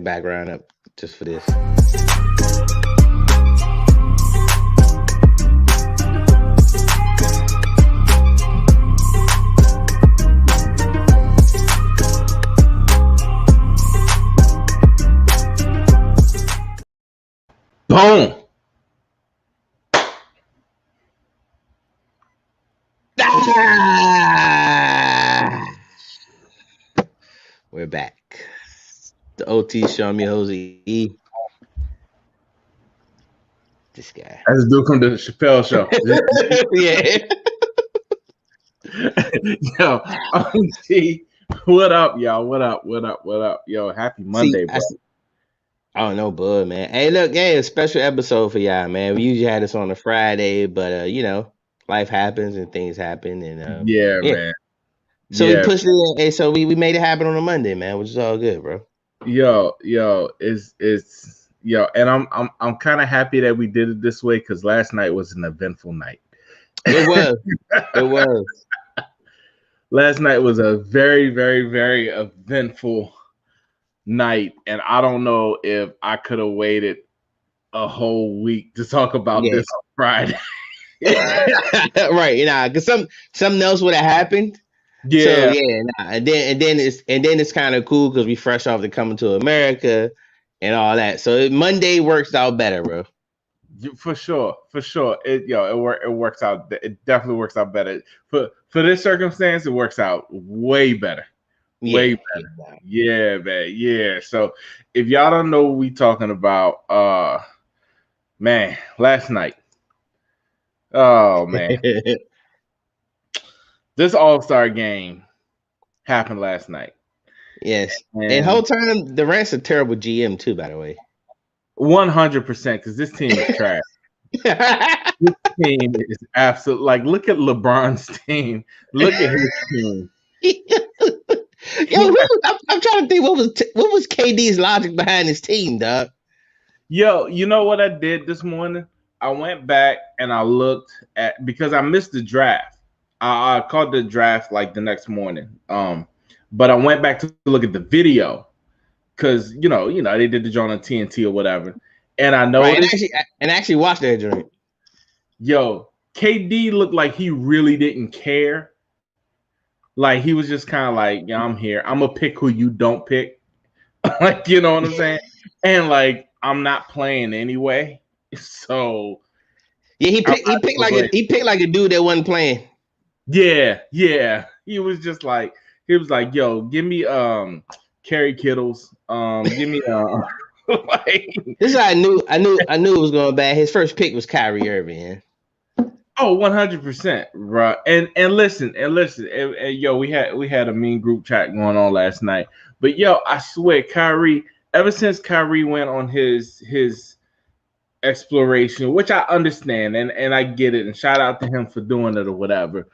background up just for this. Boom. Ah! We're back. The OT showing me Jose E. This guy. That's a dude from the Chappelle show. Yeah. Yo, OT, what up, y'all? What up? What up? What up? Yo, happy See, Monday, bro. I don't know, bud, man. Hey, look, a special episode for y'all, man. We usually had this on a Friday, but life happens and things happen, and Yeah, yeah. man. So we Yeah. pushed it. Hey, so we made it happen on a Monday, man, which is all good, bro. Yo, it's yo, and I'm kind of happy that we did it this way because last night was an eventful night. It was. It was. Last night was a very, very, very eventful night, and I don't know if I could have waited a whole week to talk about Yeah. this on Friday. Right, because something else would have happened. Yeah. So yeah, and then it's kind of cool because we fresh off the Coming to America and all that. So Monday works out better, bro. For sure. It works out. It definitely works out better for this circumstance. It works out way better. Way better. Yeah, man. Yeah. So if y'all don't know what we talking about, man, last night. Oh man, this AllStar game happened last night. Yes, and whole time Durant's a terrible GM too, by the way. 100%, because this team is trash. This team is absolute. Like, look at LeBron's team. Look at his team. Yo, I'm trying to think what was KD's logic behind his team, dog. Yo, you know what I did this morning? I went back and I looked at, because I missed the draft. I caught the draft like the next morning. But I went back to look at the video because you know they did the joint on TNT or whatever, and I noticed and actually watched that joint. Yo, KD looked like he really didn't care. Like he was just kind of like, yeah, I'm here. I'm gonna pick who you don't pick. Like, you know what I'm saying? And like, I'm not playing anyway. So yeah, he picked like a dude that wasn't playing. Yeah. He was like, yo, give me Kerry Kittles. Give me like, this is how I knew it was going bad. His first pick was Kyrie Irving. Oh, 100%, bro. And listen, yo, we had a mean group chat going on last night. But yo, I swear, Kyrie, ever since Kyrie went on his exploration, which I understand and I get it, and shout out to him for doing it or whatever.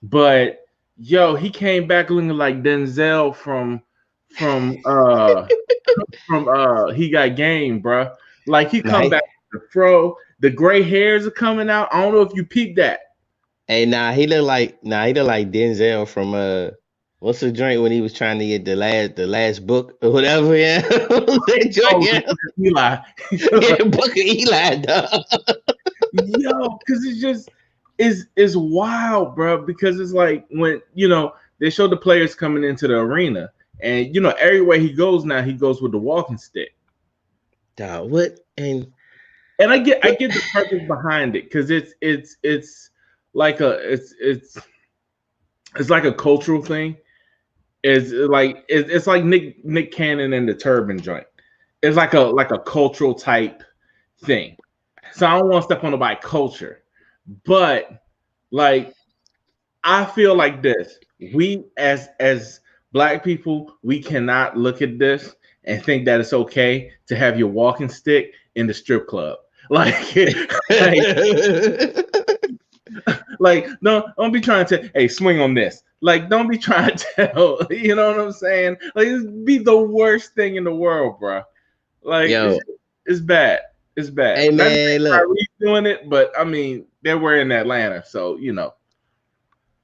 But yo, he came back looking like Denzel from He Got Game, bro. Like he come back with the fro, the gray hairs are coming out. I don't know if you peeped that. Hey, he looked like Denzel from what's the joint when he was trying to get the last book or whatever, yeah. Eli. Book of Eli, dog. Yo, because it's just is wild, bro. Because it's like when they show the players coming into the arena, and everywhere he goes now, he goes with the walking stick. Dog, what? And I get the purpose behind it, because it's like it's like a cultural thing. It's like Nick Cannon and the turban joint. It's like a cultural type thing. So I don't want to step on nobody's culture, but like I feel like this: we as Black people, we cannot look at this and think that it's okay to have your walking stick in the strip club. Like no, don't be trying to swing on this. Like, don't be trying to tell, you know what I'm saying? Like, it'd be the worst thing in the world, bro. Like, it's bad. It's bad. Hey man, look, Kyrie's doing it, but I mean, they were in Atlanta, so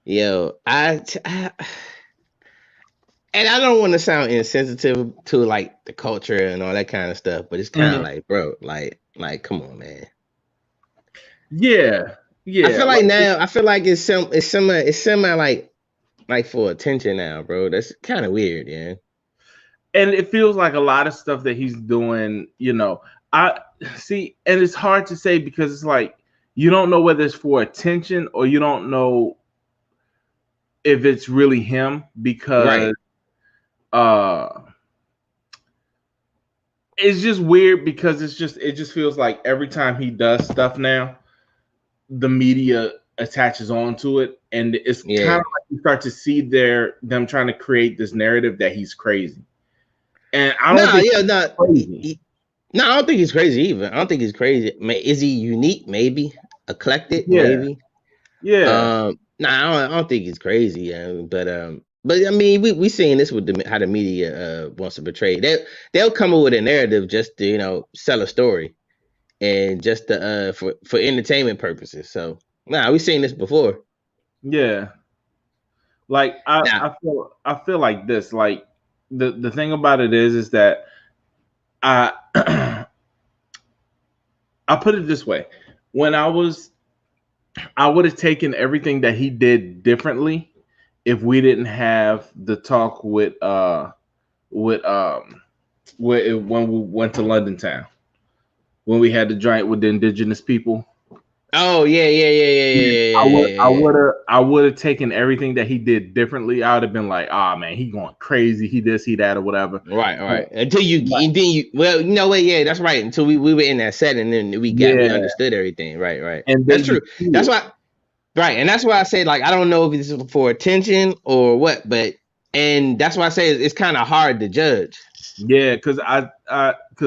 Yo, and I don't want to sound insensitive to like the culture and all that kind of stuff, but it's kind of Mhm. like, bro, like, come on, man. Yeah, I yeah, feel like like, now, I feel like it's semi like for attention now, bro. That's kind of weird, yeah. and it feels like a lot of stuff that he's doing. I see, and it's hard to say because it's like you don't know whether it's for attention or you don't know if it's really him because Right. uh it's just weird because it just feels like every time he does stuff now, the media attaches onto it, and it's kind Yeah. of like you start to see them trying to create this narrative that he's crazy, and I don't No, think yeah, he's no. crazy. No, I don't think he's crazy either. I don't think he's crazy. Is he unique? Maybe eclectic. Yeah, Maybe. yeah, No, I don't think he's crazy. But I mean, we seeing this with how the media wants to portray. They'll come up with a narrative just to sell a story and just to for entertainment purposes. So nah, we seen this before. yeah. Like I, Now, I feel like this. Like the thing about it is that I I put it this way. When I would have taken everything that he did differently if we didn't have the talk with when we went to London town, when we had the joint with the indigenous people. oh yeah, yeah, yeah, yeah, Yeah, yeah, yeah, yeah, yeah, yeah. I would have taken everything that he did differently. I would have been like, ah, man, he going crazy. He this, he that, or whatever. Right, But, right. Until you, but and then you, well, you know what? Yeah, that's right. Until we were in that setting, and then we yeah, understood everything. Right, right. and That's then you true. see That's it. why. Right, and that's why I say like I don't know if it's for attention or what, but and that's why I say it's kind of hard to judge. Yeah, because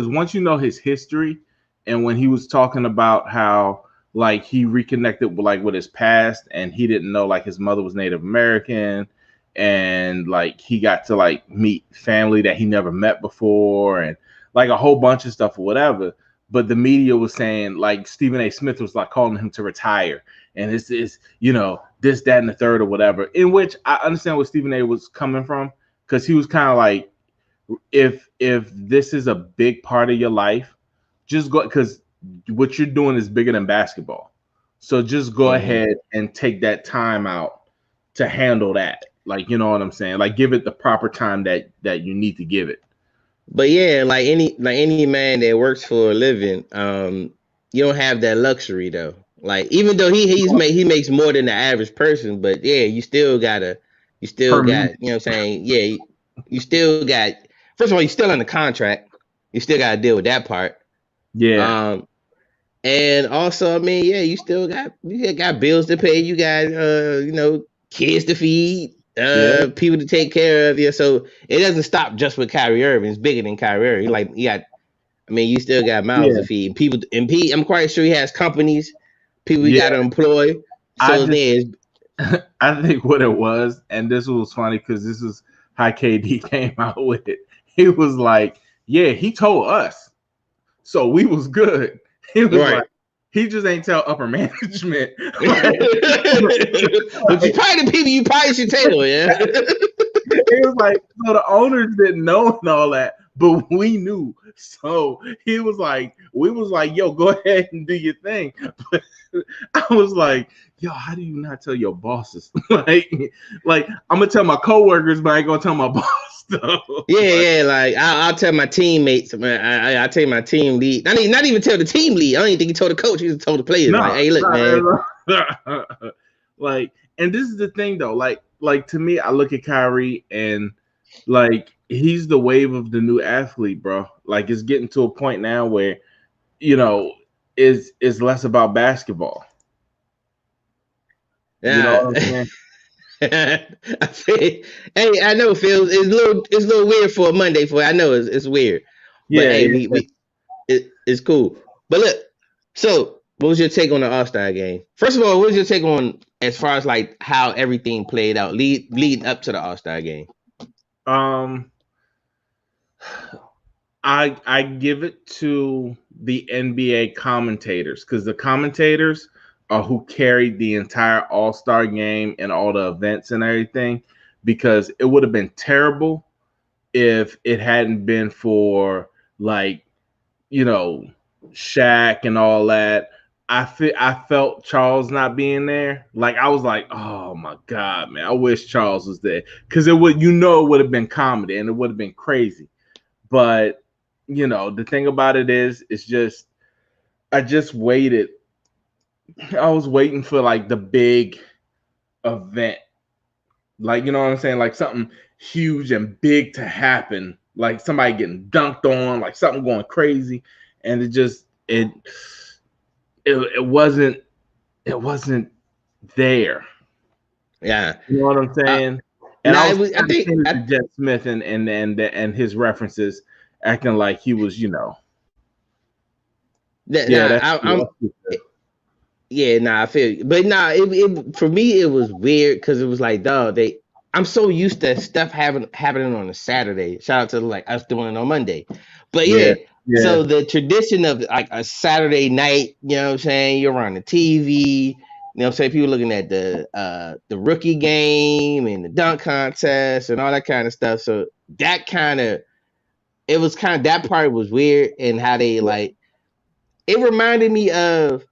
once you know his history, and when he was talking about how like he reconnected with his past, and he didn't know like his mother was Native American, and like he got to like meet family that he never met before, and like a whole bunch of stuff or whatever. But the media was saying like Stephen A. Smith was like calling him to retire, and this is this, that, and the third or whatever. In which I understand where Stephen A. was coming from because he was kind of like if this is a big part of your life, just go because what you're doing is bigger than basketball. So just go Hmm. ahead and take that time out to handle that. Like you know what I'm saying? Like give it the proper time that you need to give it. But yeah, like any man that works for a living, you don't have that luxury though. Like even though he makes more than the average person, but yeah, you still Per got, minute. what I'm saying, yeah, you still got. First of all, you're still under contract. You still got to deal with that part. Yeah. Um, And also, I mean, yeah, you got bills to pay. You got kids to feed, Yeah. people to take care of. Yeah, so it doesn't stop just with Kyrie Irving. It's bigger than Kyrie Irving. Like you got, I mean, you still got mouths Yeah. to feed. People and I'm quite sure he has companies, people he Yeah. got to employ. I So just there's I think what it was, and this was funny because this is how KD came out with it. He was like, yeah, he told us. So we was good. He was like, right. he just ain't tell upper management. But like, you like, probably the people you probably should tell, yeah. it was like, so the owners didn't know and all that, but we knew. So he was like, we was like, yo, go ahead and do your thing. But I was like, yo, how do you not tell your bosses? like I'm gonna tell my coworkers, but I ain't gonna tell my boss though. Yeah, like, yeah. Like I'll tell my teammates, man. I tell my team lead. Not even tell the team lead. I don't even think he told the coach. He just told the players, like, no, "Hey, look, man. like, and this is the thing though. Like to me, I look at Kyrie and like he's the wave of the new athlete, bro. Like it's getting to a point now where you know is less about basketball. You know Yeah." what I'm saying? I feel, hey, I know, Phil. It's a little weird for a Monday. I know it's weird, but Yeah, hey, yeah. it's cool. But look, so what was your take on the All Star game? First of all, what was your take on as far as like how everything played out leading up to the All Star game? Um, I give it to the NBA commentators because the commentators are who carried the entire All Star game and all the events and everything. because it would have been terrible if it hadn't been for like, Shaq and all that. I felt Charles not being there. Like I was like, oh my God, man, I wish Charles was there because it would have been comedy and it would have been crazy. But the thing about it is, it's just I just waited. I was waiting for like the big event, like what I'm saying, like something huge and big to happen, like somebody getting dunked on, like something going crazy, and it wasn't there. Yeah, you know what I'm saying. And nah, I think Jet Smith and his references, acting like he was, I feel you. But it for me it was weird because it was like, dog, I'm so used to stuff happening on a Saturday. Shout out to like us doing it on Monday. But yeah. So the tradition of like a Saturday night, you know what I'm saying, you're on the TV, you know what I'm saying, people looking at the rookie game and the dunk contest and all that kind of stuff. So that that part was weird, and how they like it reminded me of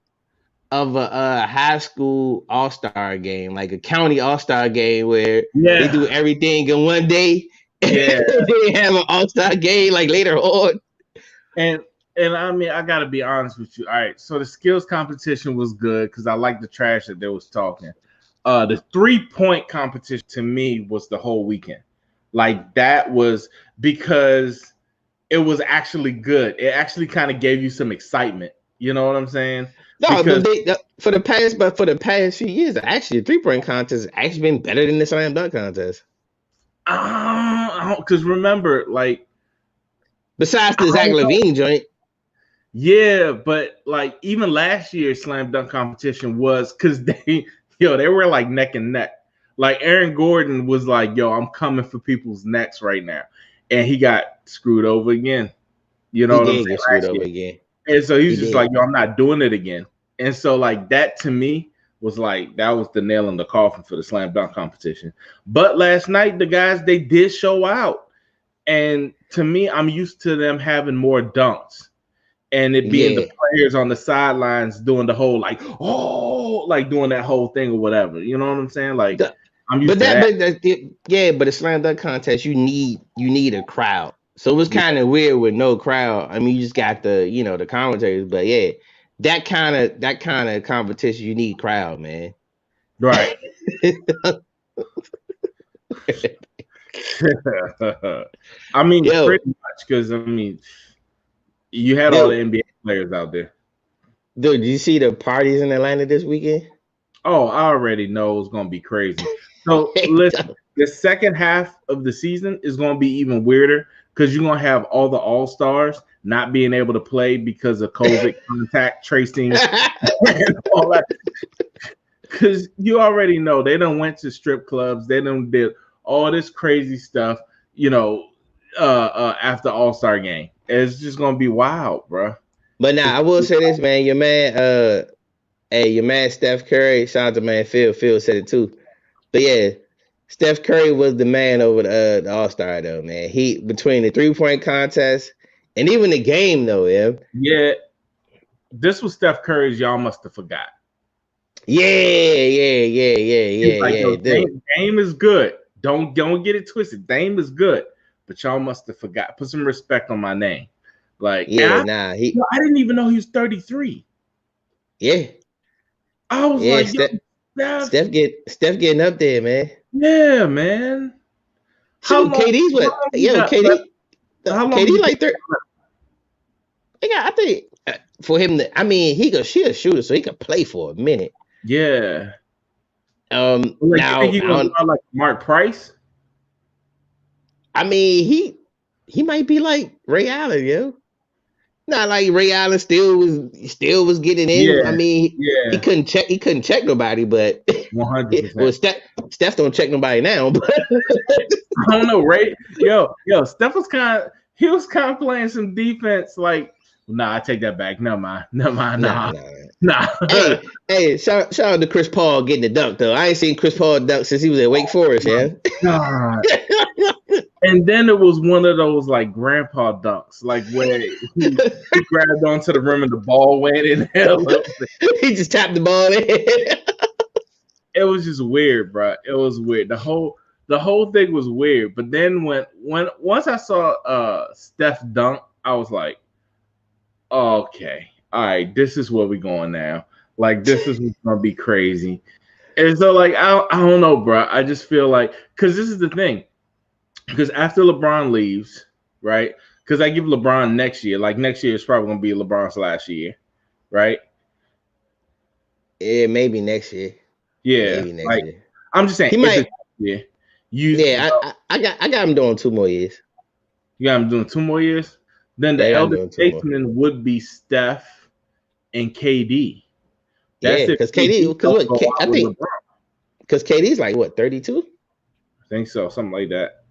a high school AllStar game, like a county AllStar game where they do everything in one day. Yeah. They have an AllStar game like later on. And I mean, I gotta be honest with you. All right, so the skills competition was good because I like the trash that they was talking. The 3-point competition to me was the whole weekend. Like that was because it was actually good. It actually kind of gave you some excitement. You know what I'm saying? No, because for the past few years, actually, the 3-point contest has actually been better than the slam dunk contest. Because remember, like, besides the Zach LaVine joint. Yeah, but like even last year's slam dunk competition was because they were like neck and neck. Like Aaron Gordon was like, yo, I'm coming for people's necks right now. And he got screwed over again. You know what I'm saying? Get screwed over again. And so he's just like, yo, I'm not doing it again. And so like that to me was like, that was the nail in the coffin for the slam dunk competition. But last night, the guys, they did show out. And to me, I'm used to them having more dunks. And it being the players on the sidelines doing the whole like, oh, like doing that whole thing or whatever. You know what I'm saying? Like I'm used to that. But a slam dunk contest, you need a crowd. So it was kind of weird with no crowd. I mean, you just got the commentators, but yeah, that kind of competition, you need crowd, man. Right. I mean, pretty much, because I mean, you had all the NBA players out there. Dude, did you see the parties in Atlanta this weekend? Oh, I already know it's gonna be crazy. So listen, the second half of the season is gonna be even weirder because you're gonna have all the AllStars not being able to play because of COVID contact tracing and all that. Because you already know they done went to strip clubs, they done did all this crazy stuff, after All-Star game. It's just gonna be wild, bro. But now I will say this, man. Your man Steph Curry. Shout out to man Phil. Phil said it too. But yeah, Steph Curry was the man over the All-Star though, man. He between the 3-point contest and even the game though, yeah. This was Steph Curry's. Y'all must have forgot. Yeah. Like, Dame is good. Don't get it twisted. Dame is good, but y'all must have forgot. Put some respect on my name. Like, I didn't even know he was 33. Yeah. I was like, Steph getting up there, man. Yeah, man. So KD's what? KD. KD like 30. I think for him to, I mean, she's a shooter, so he could play for a minute. Yeah. Now you think he's gonna like Mark Price? I mean, he might be like Ray Allen, yo. Not like Ray Allen still was getting in. Yeah, I mean, he couldn't check nobody, but 100%. Well, Steph don't check nobody now, but I don't know, Ray. Yo, Steph was kind of playing some defense. Like, nah, I take that back. Never mind. Nah. Nah. Hey, shout out to Chris Paul getting the dunk though. I ain't seen Chris Paul dunk since he was at Wake Forest, yeah. God. And then it was one of those like grandpa dunks, like where he grabbed onto the rim and the ball went in hell. He just tapped the ball in. It was just weird, bro. It was weird. The whole thing was weird. But then once I saw Steph dunk, I was like, okay, all right, this is where we going now. Like this is what's gonna be crazy. And so like I don't know, bro. I just feel like because this is the thing. Because after LeBron leaves, right? Because I give LeBron next year. Like next year is probably gonna be LeBron's last year, right? Yeah, maybe next year. Yeah, Maybe next like year. I'm just saying, He if might. it's yeah, Yeah, I got him doing 2 more years. you got him doing 2 more years. Then Yeah, the I got him elder doing 2 more. statesman would be Steph and KD. Yeah, That's if because KD KD, because don't what go I out with think, LeBron. because KD's like what 32. I think so, something like that.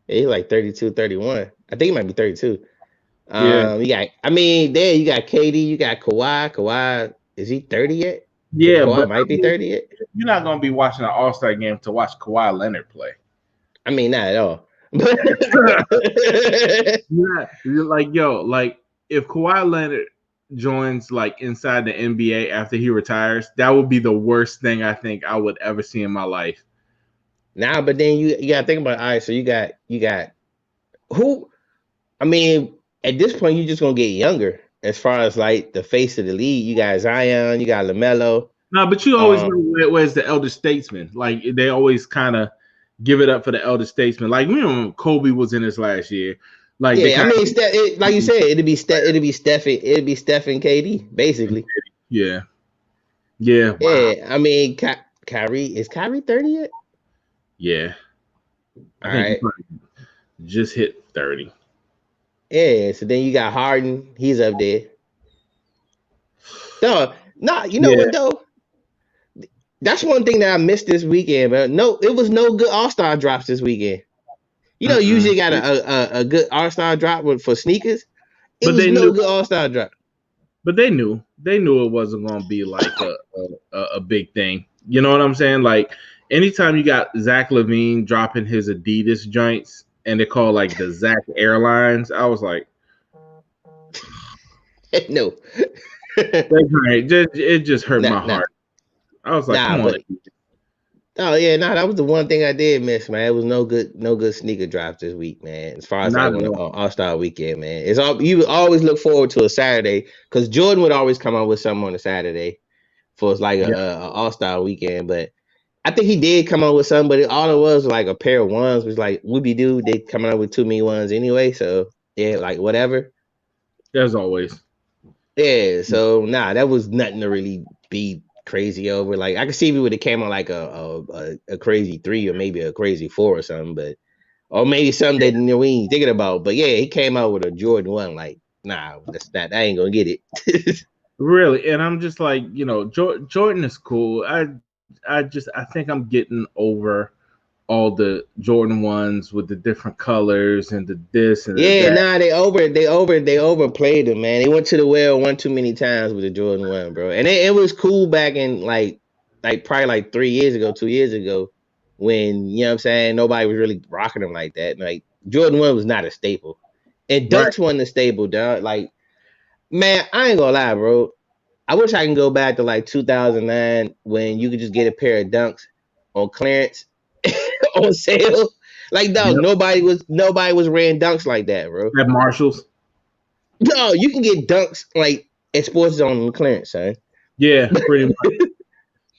Yeah, he's like 32, 31. I think he might be 32. Yeah, You got. I mean, there you got KD. You got Kawhi. Kawhi, is he 30 yet? yeah, Kawhi but I might be mean, 30 yet. you're not gonna be watching an All-Star game to watch Kawhi Leonard play. I mean, not at all. Yeah, you're like like if Kawhi Leonard joins like inside the NBA after he retires, that would be the worst thing I think I would ever see in my life. Nah, but then you gotta think about it. All right, so you got who? I mean, at this point, you're just gonna get younger as far as like the face of the league. You got Zion, you got LaMelo. No, but you always know Um, where's the elder statesman. Like they always kind of give it up for the elder statesman. Like you know, Kobe was in his last year. Like they yeah, I kind mean, of like you said, it'd be Steph and KD basically. yeah, yeah, wow, Yeah, I mean, Kyrie, is Kyrie 30 yet? yeah. I All think he right. probably just hit 30. Yeah, so then you got Harden. He's up there. No, nah, you know Yeah. what though? That's one thing that I missed this weekend, but no, it was no good AllStar drops this weekend. You know, Mm-mm. usually got a good AllStar drop for sneakers. It But was they no knew. good AllStar drop. But they knew it wasn't going to be like a big thing. You know what I'm saying? Like anytime you got Zach LaVine dropping his Adidas joints and they call like the Zach Airlines, I was like, No. it just hurt Nah, my nah, heart. I was like, nah, come on. but oh yeah, nah, that was the one thing I did miss, man. It was no good sneaker drops this week, man. As far as like Not on at the all. All-Star weekend, man. It's all you would always look forward to a Saturday because Jordan would always come out with something on a Saturday for like Yeah. a All-Star weekend. But I think he did come out with something, but all it was like a pair of ones was like whoopie doo. They coming out with too many ones anyway, so yeah, like whatever. As always. Yeah, so nah, that was nothing to really be crazy over. Like I could see if it would have came on like a crazy 3 or maybe a crazy 4 or something, but or maybe something that we ain't thinking about. But yeah, he came out with a Jordan 1. Like, nah, that's not. I ain't gonna get it. Really. And I'm just like, Jordan is cool. I think I'm getting over all the Jordan ones with the different colors and the this and the Yeah, that. nah, they overplayed him, man. They went to the well one too many times with the Jordan 1, bro. And it was cool back in like probably like 3 years ago, 2 years ago, when you know what I'm saying, nobody was really rocking them like that. Like Jordan 1 was not a staple. And Right. Dunks wasn't a staple, dog. Like, man, I ain't gonna lie, bro. I wish I can go back to like 2009 when you could just get a pair of Dunks on clearance on sale. Like, dog, Yep. nobody was wearing Dunks like that, bro. At Marshalls. No, you can get Dunks like at Sports Zone on clearance, son. Yeah, pretty much.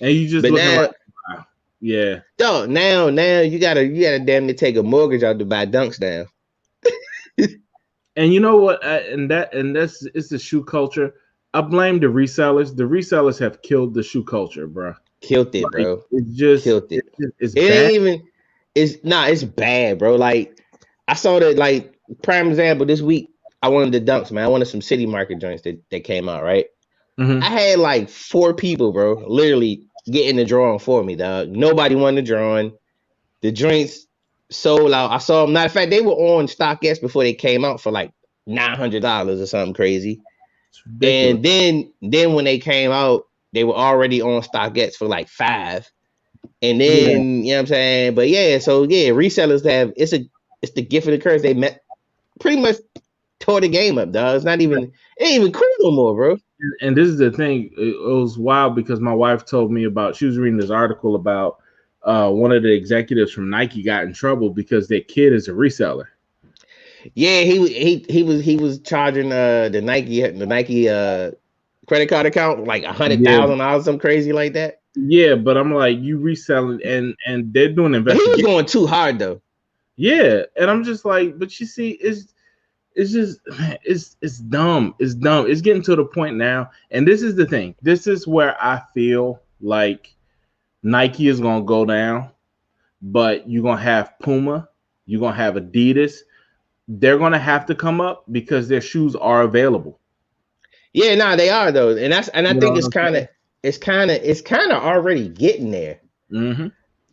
And you just But looking now, like, wow. Yeah. dog, now you gotta damn near take a mortgage out to buy Dunks now. And you know what? That's it's the shoe culture. I blame the resellers. The resellers have killed the shoe culture, bro. Killed it, Like bro. it's just Killed it. it's It bad. ain't even. It's bad, bro. Like I saw that. Like prime example this week. I wanted the Dunks, man. I wanted some City Market joints that came out, right? Mm-hmm. I had like 4 people, bro, literally getting the drawing for me, dog. Nobody won the drawing. The joints sold out. I saw them. Matter of fact, they were on StockX before they came out for like $900 or something crazy. It's ridiculous. And then when they came out, they were already on StockX for like 5. And Yeah, then you know what I'm saying? But yeah, so yeah, resellers have it's the gift of the curse. They met pretty much tore the game up, dog. It's not even it ain't even cool no more, bro. and this is the thing. It was wild because my wife told me about. She was reading this article about one of the executives from Nike got in trouble because their kid is a reseller. Yeah, he was charging the Nike credit card account like Yeah, $100,000, something crazy like that. yeah, but I'm like, you reselling, and they're doing But he was investigation. going too hard though. Yeah, and I'm just like, but you see, it's just it's dumb. It's dumb. It's getting to the point now, and this is the thing. This is where I feel like Nike is gonna go down, but you're gonna have Puma, you're gonna have Adidas. They're gonna have to come up because their shoes are available. Yeah, nah, they are though, and I You know think what I'm saying? it's kind of already getting there. Mm-hmm.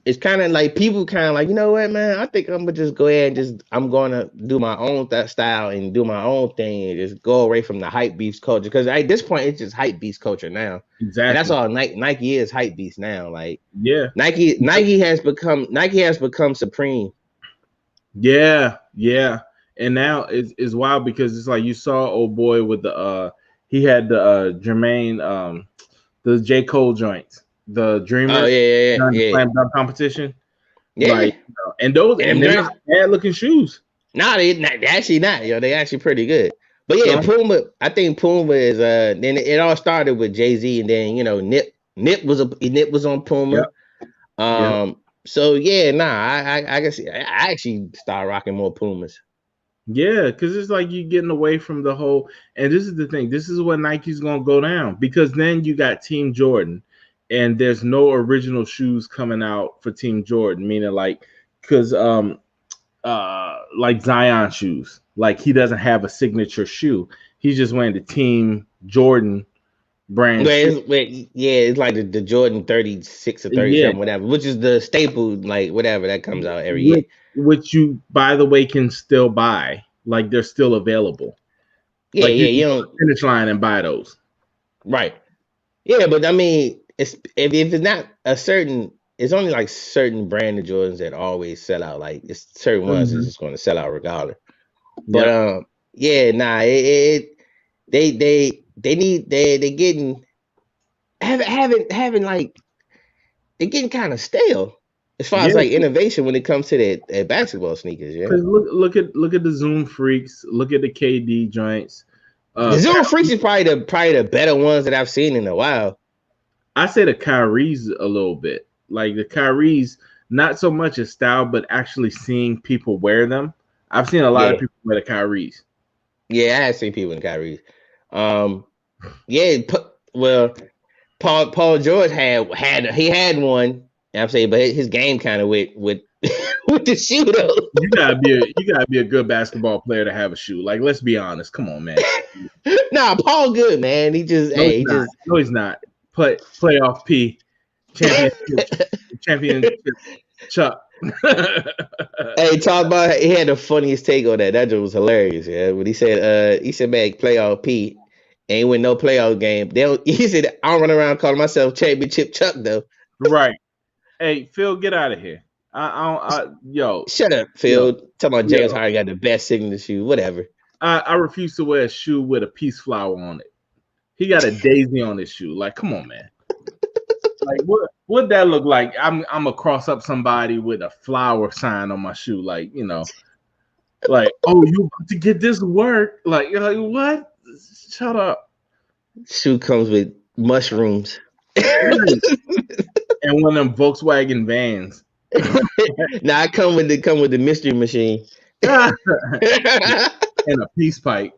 It's kind of like people kind of like, you know what, man? I think I'm gonna just go ahead and I'm gonna do my own style and do my own thing and just go away from the hype beast culture. Because at this point, it's just hype beast culture now, and that's Exactly. all Nike is hype beast now. Like Yeah. Nike has become supreme. Yeah. Yeah. And now it's wild because it's like you saw old boy with the he had the Jermaine the J. Cole joints, the Oh Dreamers yeah, during the yeah, slam dunk competition. yeah, yeah. Like and those And and them they're not joints, bad looking shoes. nah, they actually not. Yo, they actually pretty good. But yeah, So Puma. I think Puma is. Then it all started with Jay-Z, and then Nip was on yeah, Puma. yeah. So yeah, nah, I guess I actually started rocking more Pumas. Yeah, because it's like you getting away from the whole. And this is the thing. This is what Nike's gonna go down because then you got Team Jordan, and there's no original shoes coming out for Team Jordan. Meaning like, because like Zion shoes, like he doesn't have a signature shoe. He's just wearing the Team Jordan brand shoe. Yeah, it's like the Jordan 36 or Yeah, 37, whatever, which is the staple, like whatever that comes out every year. which you by the way can still buy. Like they're still available. Yeah, Like you yeah, can you go to don't the finish line and buy those. right. Yeah, but I mean, if it's not it's only like certain brand of Jordans that always sell out. Like it's certain ones that's Mm-hmm. just going to sell out regardless. But Yep. yeah, nah, they need they getting having like they're getting kind of stale as far as Yeah. like innovation when it comes to that basketball sneakers. Yeah, Because look at the Zoom Freaks, look at the KD joints. the Zero Freaks Kyrie, is probably the better ones that I've seen in a while. I say the Kyrie's a little bit. Like the Kyrie's not so much a style, but actually seeing people wear them. I've seen a lot of Yeah, people wear the Kyrie's. yeah, I have seen people in Kyrie. Um, yeah, well, Paul George had one. I'm saying, but his game kind of with with the shoe though. You gotta be a good basketball player to have a shoe. Like let's be honest. Come on, man. Nah, Paul good man. No, he's He not. just No, he's not. Playoff P championship Chuck. hey, talk about he had the funniest take on that. That just was hilarious. Yeah, when he said man, playoff P ain't win no playoff game. They don't, he said I don't run around calling myself championship Chuck though. Right. Hey, Phil, get out of here. Yo, Shut up, yo, Phil. Talking about James yo. Harden got the best signature shoe. Whatever. I refuse to wear a shoe with a peace flower on it. He got a daisy on his shoe. Like, come on, man. Like, what that look like? I'm gonna cross up somebody with a flower sign on my shoe. Like, like, oh, you about to get this work? Like, you're like, what? Shut up. Shoe comes with mushrooms. Right. And one of them Volkswagen vans. Now I come with the mystery machine. And a peace pipe.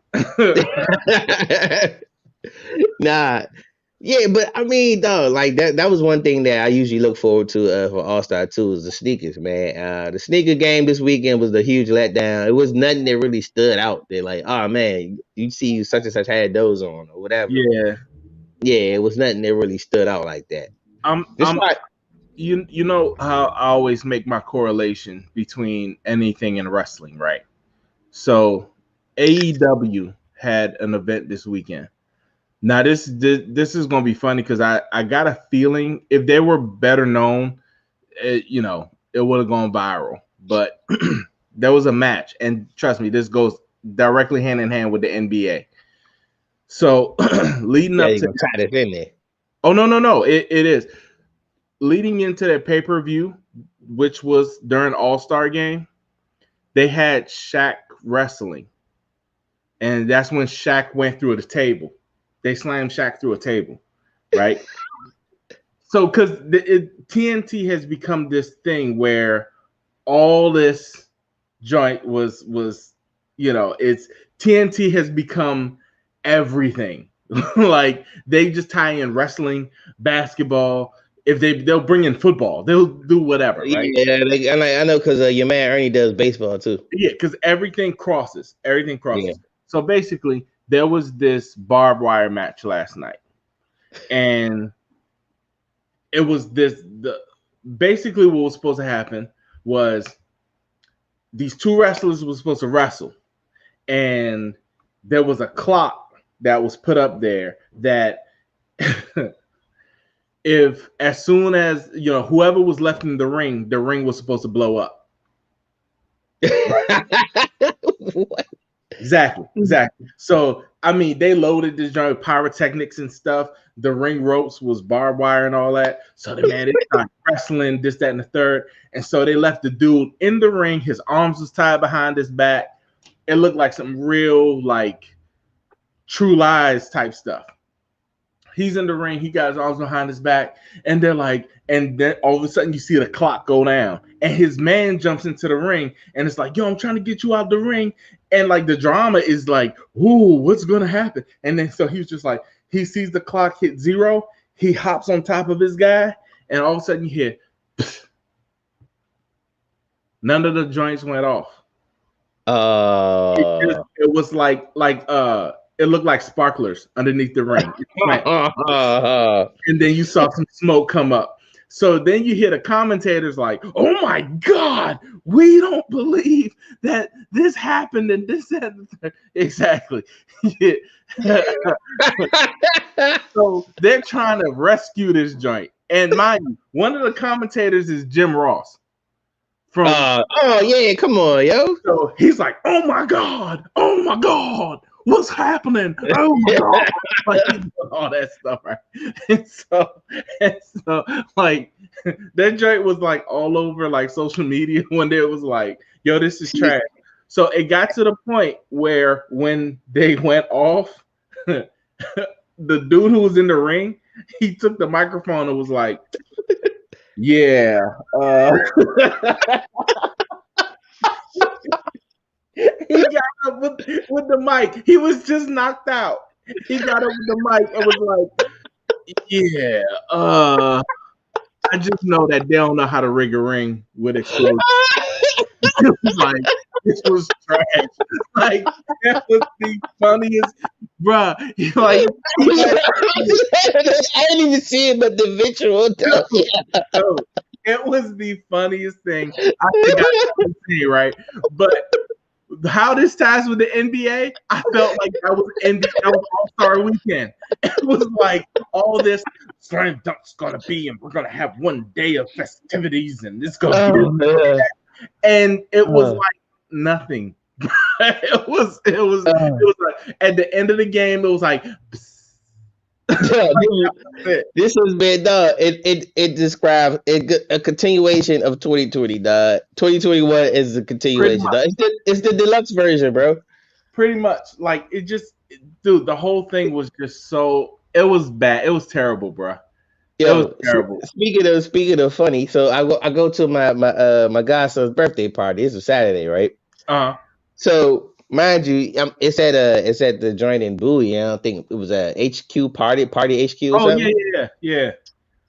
Nah, yeah, but I mean, dog, like that was one thing that I usually look forward to for AllStar too is the sneakers, man. The sneaker game this weekend was a huge letdown. It was nothing that really stood out. They're like, oh man, you see such and such had those on or whatever. Yeah. Yeah, it was nothing that really stood out like that. This I'm why you know how I always make my correlation between anything and wrestling, right? So AEW had an event this weekend. Now this is gonna be funny because I got a feeling if they were better known, it would have gone viral. But there was a match, and trust me, this goes directly hand in hand with the NBA. So leading Yeah, up you to gonna tie this in there. oh no, it is leading into that pay-per-view, which was during All-Star game, they had Shaq wrestling. And that's when Shaq went through the table. They slammed Shaq through a table, right? So, because TNT has become this thing where all this joint was, it's TNT has become everything. Like they just tie in wrestling, basketball. If they'll bring in football, they'll do whatever, right? Yeah, I know because your man Ernie does baseball too. Yeah, because everything crosses. Everything Yeah. crosses. So basically, there was this barbed wire match last night, and it was basically what was supposed to happen was these two wrestlers were supposed to wrestle, and there was a clock that was put up there that if as soon as whoever was left in the ring was supposed to blow up. What? Exactly. So I mean, they loaded this joint with pyrotechnics and stuff. The ring ropes was barbed wire and all that. So they started wrestling this, that, and the third. And so they left the dude in the ring. His arms was tied behind his back. It looked like some real like True Lies type stuff. He's in the ring. He got his arms behind his back, and they're like, and then all of a sudden you see the clock go down, and his man jumps into the ring, and it's like, yo, I'm trying to get you out the ring, and like the drama is like, ooh, what's gonna happen? And then so he's just like, he sees the clock hit 0, he hops on top of his guy, and all of a sudden you hear, pfft. None of the joints went off. It was like it looked like sparklers underneath the ring. And then you saw some smoke come up. So then you hear the commentators like, oh my God, we don't believe that this happened and this happened. Exactly. So they're trying to rescue this joint. And mind you, one of the commentators is Jim Ross. Oh yeah, come on, yo. So he's like, oh my God, what's happening? Oh my God, like all that stuff, right? And so like that joint was like all over like social media when it was like, yo, this is trash. So it got to the point where when they went off, the dude who was in the ring, he took the microphone and was like, yeah. He got up with the mic. He was just knocked out. He got up with the mic and was like, yeah, I just know that they don't know how to rig a ring with explosions. Like, this was trash. Like, that was the funniest, bruh. Like, I didn't even see it, but the visual. No, it was the funniest thing I think I've ever seen, right? But how this ties with the NBA, I felt like that was All-Star weekend. It was like all this slam dunk's gonna be, and we're gonna have one day of festivities, and it's gonna be, and it was like nothing. it was like at the end of the game, it was like. This has been it describes a continuation of 2020, dog. 2021 is a continuation, dog. It's the deluxe version, bro. Pretty much, like it just, dude. The whole thing was just so. It was bad. It was terrible, bro. It was terrible. Speaking of funny, so I go to my godson's birthday party. It's a Saturday, right? So mind you, it's at the joint in Bowie. I don't think it was a HQ party HQ or something. Yeah.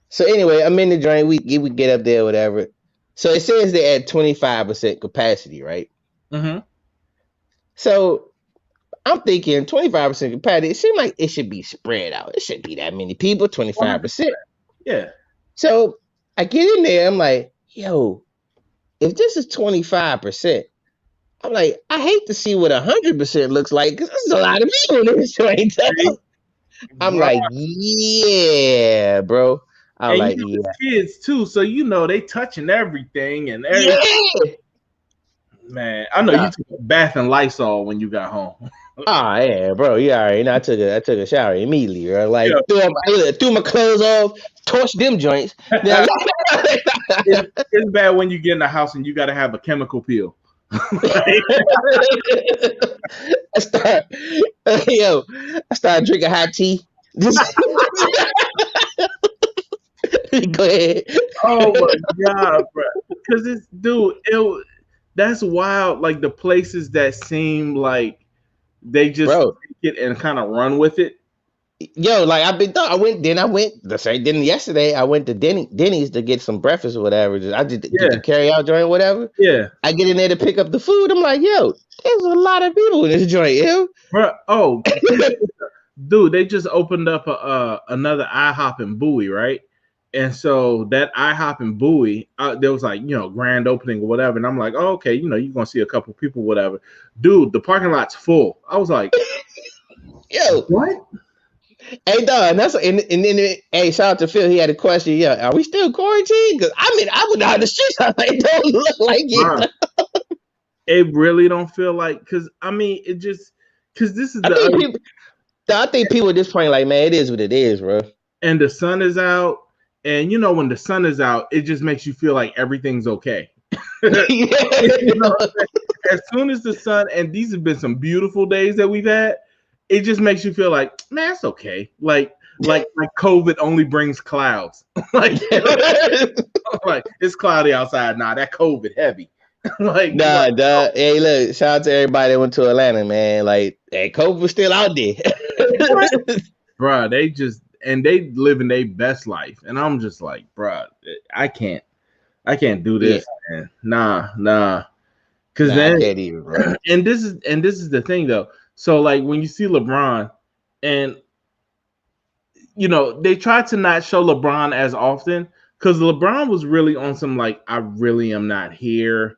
So anyway, I'm in the joint. We get up there, whatever. So it says they're at 25% capacity, right? Mm-hmm. So I'm thinking 25% capacity. It seems like it should be spread out. It shouldn't be that many people. 25%. Yeah. So I get in there. I'm like, yo, if this is 25%. I'm like, I hate to see what 100% looks like because there's a lot of people in this joint. I'm Bruh. like, yeah, bro. I'm And like, yeah, it's kids too, so they touching everything and everything. yeah. Man, I know you Nah. took a bath in Lysol when you got home. Oh yeah, bro. You already know. I took a shower immediately, bro. Yeah, Like threw my clothes off, torched them joints. Then it's bad when you get in the house and you got to have a chemical peel. I start, I started drinking hot tea. Go ahead, Oh my god, bro! Because this dude, that's wild. Like the places that seem like they just bro. take it and kind of run with it. Yo, like I've been. I went the same. Then yesterday I went to Denny's to get some breakfast or whatever. I did get the Yeah, carry out joint, whatever. yeah, I get in there to pick up the food. I'm like, yo, there's a lot of people in this joint, yo. bro. Oh, dude, they just opened up another IHOP in Bowie, right? And so that IHOP in Bowie, there was like grand opening or whatever, and I'm like, oh, okay, you're gonna see a couple people, whatever. Dude, the parking lot's full. I was like, Yo, what? hey, dog, and then hey, shout out to Phil. He had a question. Yeah, are we still quarantined? Because I went out the streets. I like, don't look like Bro, it. it really don't feel like because it just because this is I the think other, people. I think people at this point, like, man, it is what it is, bro. and the sun is out, and when the sun is out, it just makes you feel like everything's okay. Yeah. As soon as the sun, and these have been some beautiful days that we've had, it just makes you feel like, man, it's okay. Like COVID only brings clouds. like it's cloudy outside. Nah, that COVID heavy. Nah. Hey, look, shout out to everybody that went to Atlanta, man. Like, hey, Kobe was still out there. bruh, they living their best life, and I'm just like, bruh, I can't do Yeah. this, man. Nah. Because Nah, I then, can't even, bro. and this is the thing though. So like when you see LeBron, and they try to not show LeBron as often because LeBron was really on some like, I really am not here.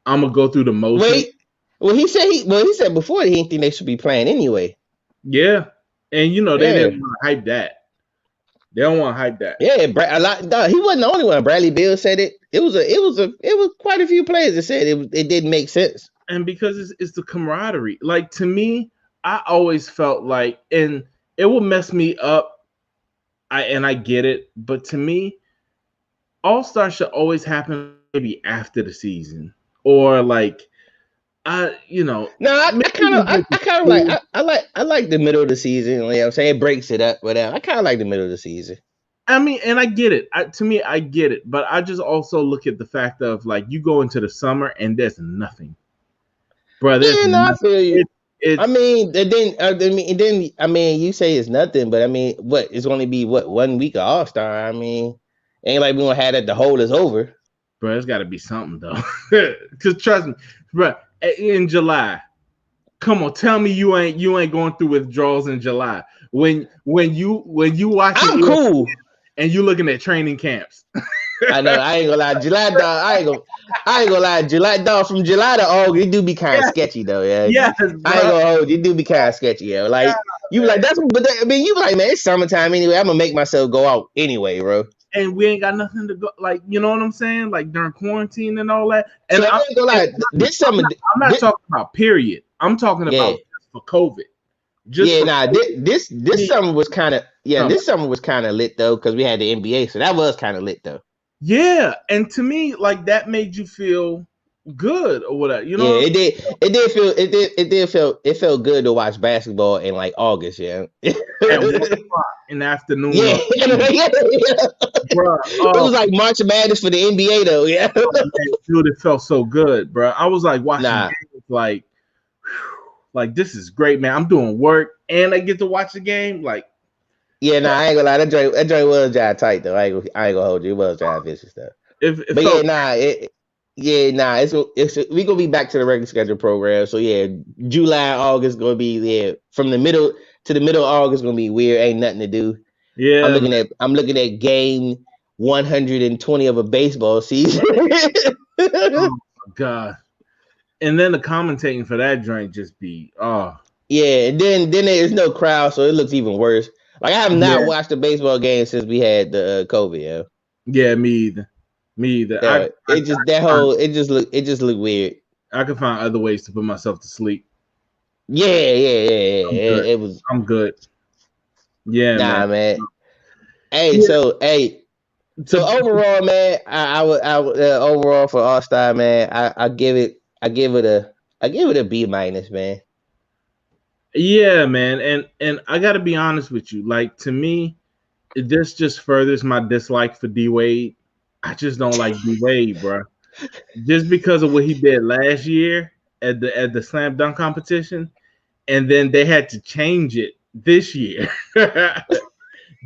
I'm gonna go through the motion. Wait. Well, he said before he didn't think they should be playing anyway. Yeah, and they Yeah. didn't want to hype that. They don't want to hype that. Yeah, a lot. Dog, he wasn't the only one. Bradley Beal said it. It was quite a few players that said it didn't make sense. And because it's the camaraderie. Like to me, I always felt like, and it will mess me up. I get it, but to me, AllStar should always happen maybe after the season or like No, I kind of like I like the middle of the season. You know what I'm saying? It breaks it up, whatever. I kind of like the middle of the season. I mean, and I get it. To me, I get it, but I just also look at the fact of like you go into the summer and there's nothing, bro. There's I feel you. it's I mean, you say it's nothing, but I mean, what it's going to be? What 1 week of All-Star? I mean, ain't like we gonna have that the whole is over. bro. It's got to be something though, because trust me, bro. In July, come on, tell me you ain't going through withdrawals in July when you watching. I'm cool. And you looking at training camps. I know. I ain't gonna lie. July dog. I ain't gonna lie. July dog. From July to August, it do be kind of sketchy though. Yeah. Yes, I ain't gonna hold you. It do be kind of sketchy. Yeah. Like you like that's. But I mean, you like man. It's summertime anyway. I'm gonna make myself go out anyway, bro. And we ain't got nothing to go. Like you know what I'm saying? Like during quarantine and all that. And so I ain't gonna lie. This summer. I'm not talking about period. I'm talking about for COVID. This summer was kind of This summer was kind of lit though because we had the NBA, so that was kind of lit though. Yeah, and to me, like that made you feel good or whatever. You know? Yeah, it did. It felt good to watch basketball in like August. Yeah, at 1 o'clock in the afternoon. Yeah, Bro, it was like March Madness for the NBA though. Yeah, dude, it felt so good, bro. I was like watching games, like this is great, man. I'm doing work and I get to watch the game. Like, I ain't gonna lie. That joint was jive tight though. I ain't gonna hold you. It was jive vicious stuff. It's we gonna be back to the regular schedule program. So July, August gonna be from the middle to the middle of August gonna be weird. Ain't nothing to do. Yeah, I'm looking at game 120 of a baseball season. Oh my god. And then the commentating for that joint just be and then there's no crowd, so it looks even worse. Like I have not Yeah, watched a baseball game since we had the COVID. Yeah, yeah, me either. Me either. yeah. It just that whole it just looked weird. I can find other ways to put myself to sleep. Yeah, yeah, yeah, I'm yeah. good. It was I'm good. Yeah, man. nah, man. Hey, Yeah. so To, overall, man, I would overall for AllStar, man, I give it a B minus, man. yeah, man. And I got to be honest with you. Like to me, this just furthers my dislike for D Wade. I just don't like D Wade, bro. Just because of what he did last year at the slam dunk competition, and then they had to change it this year.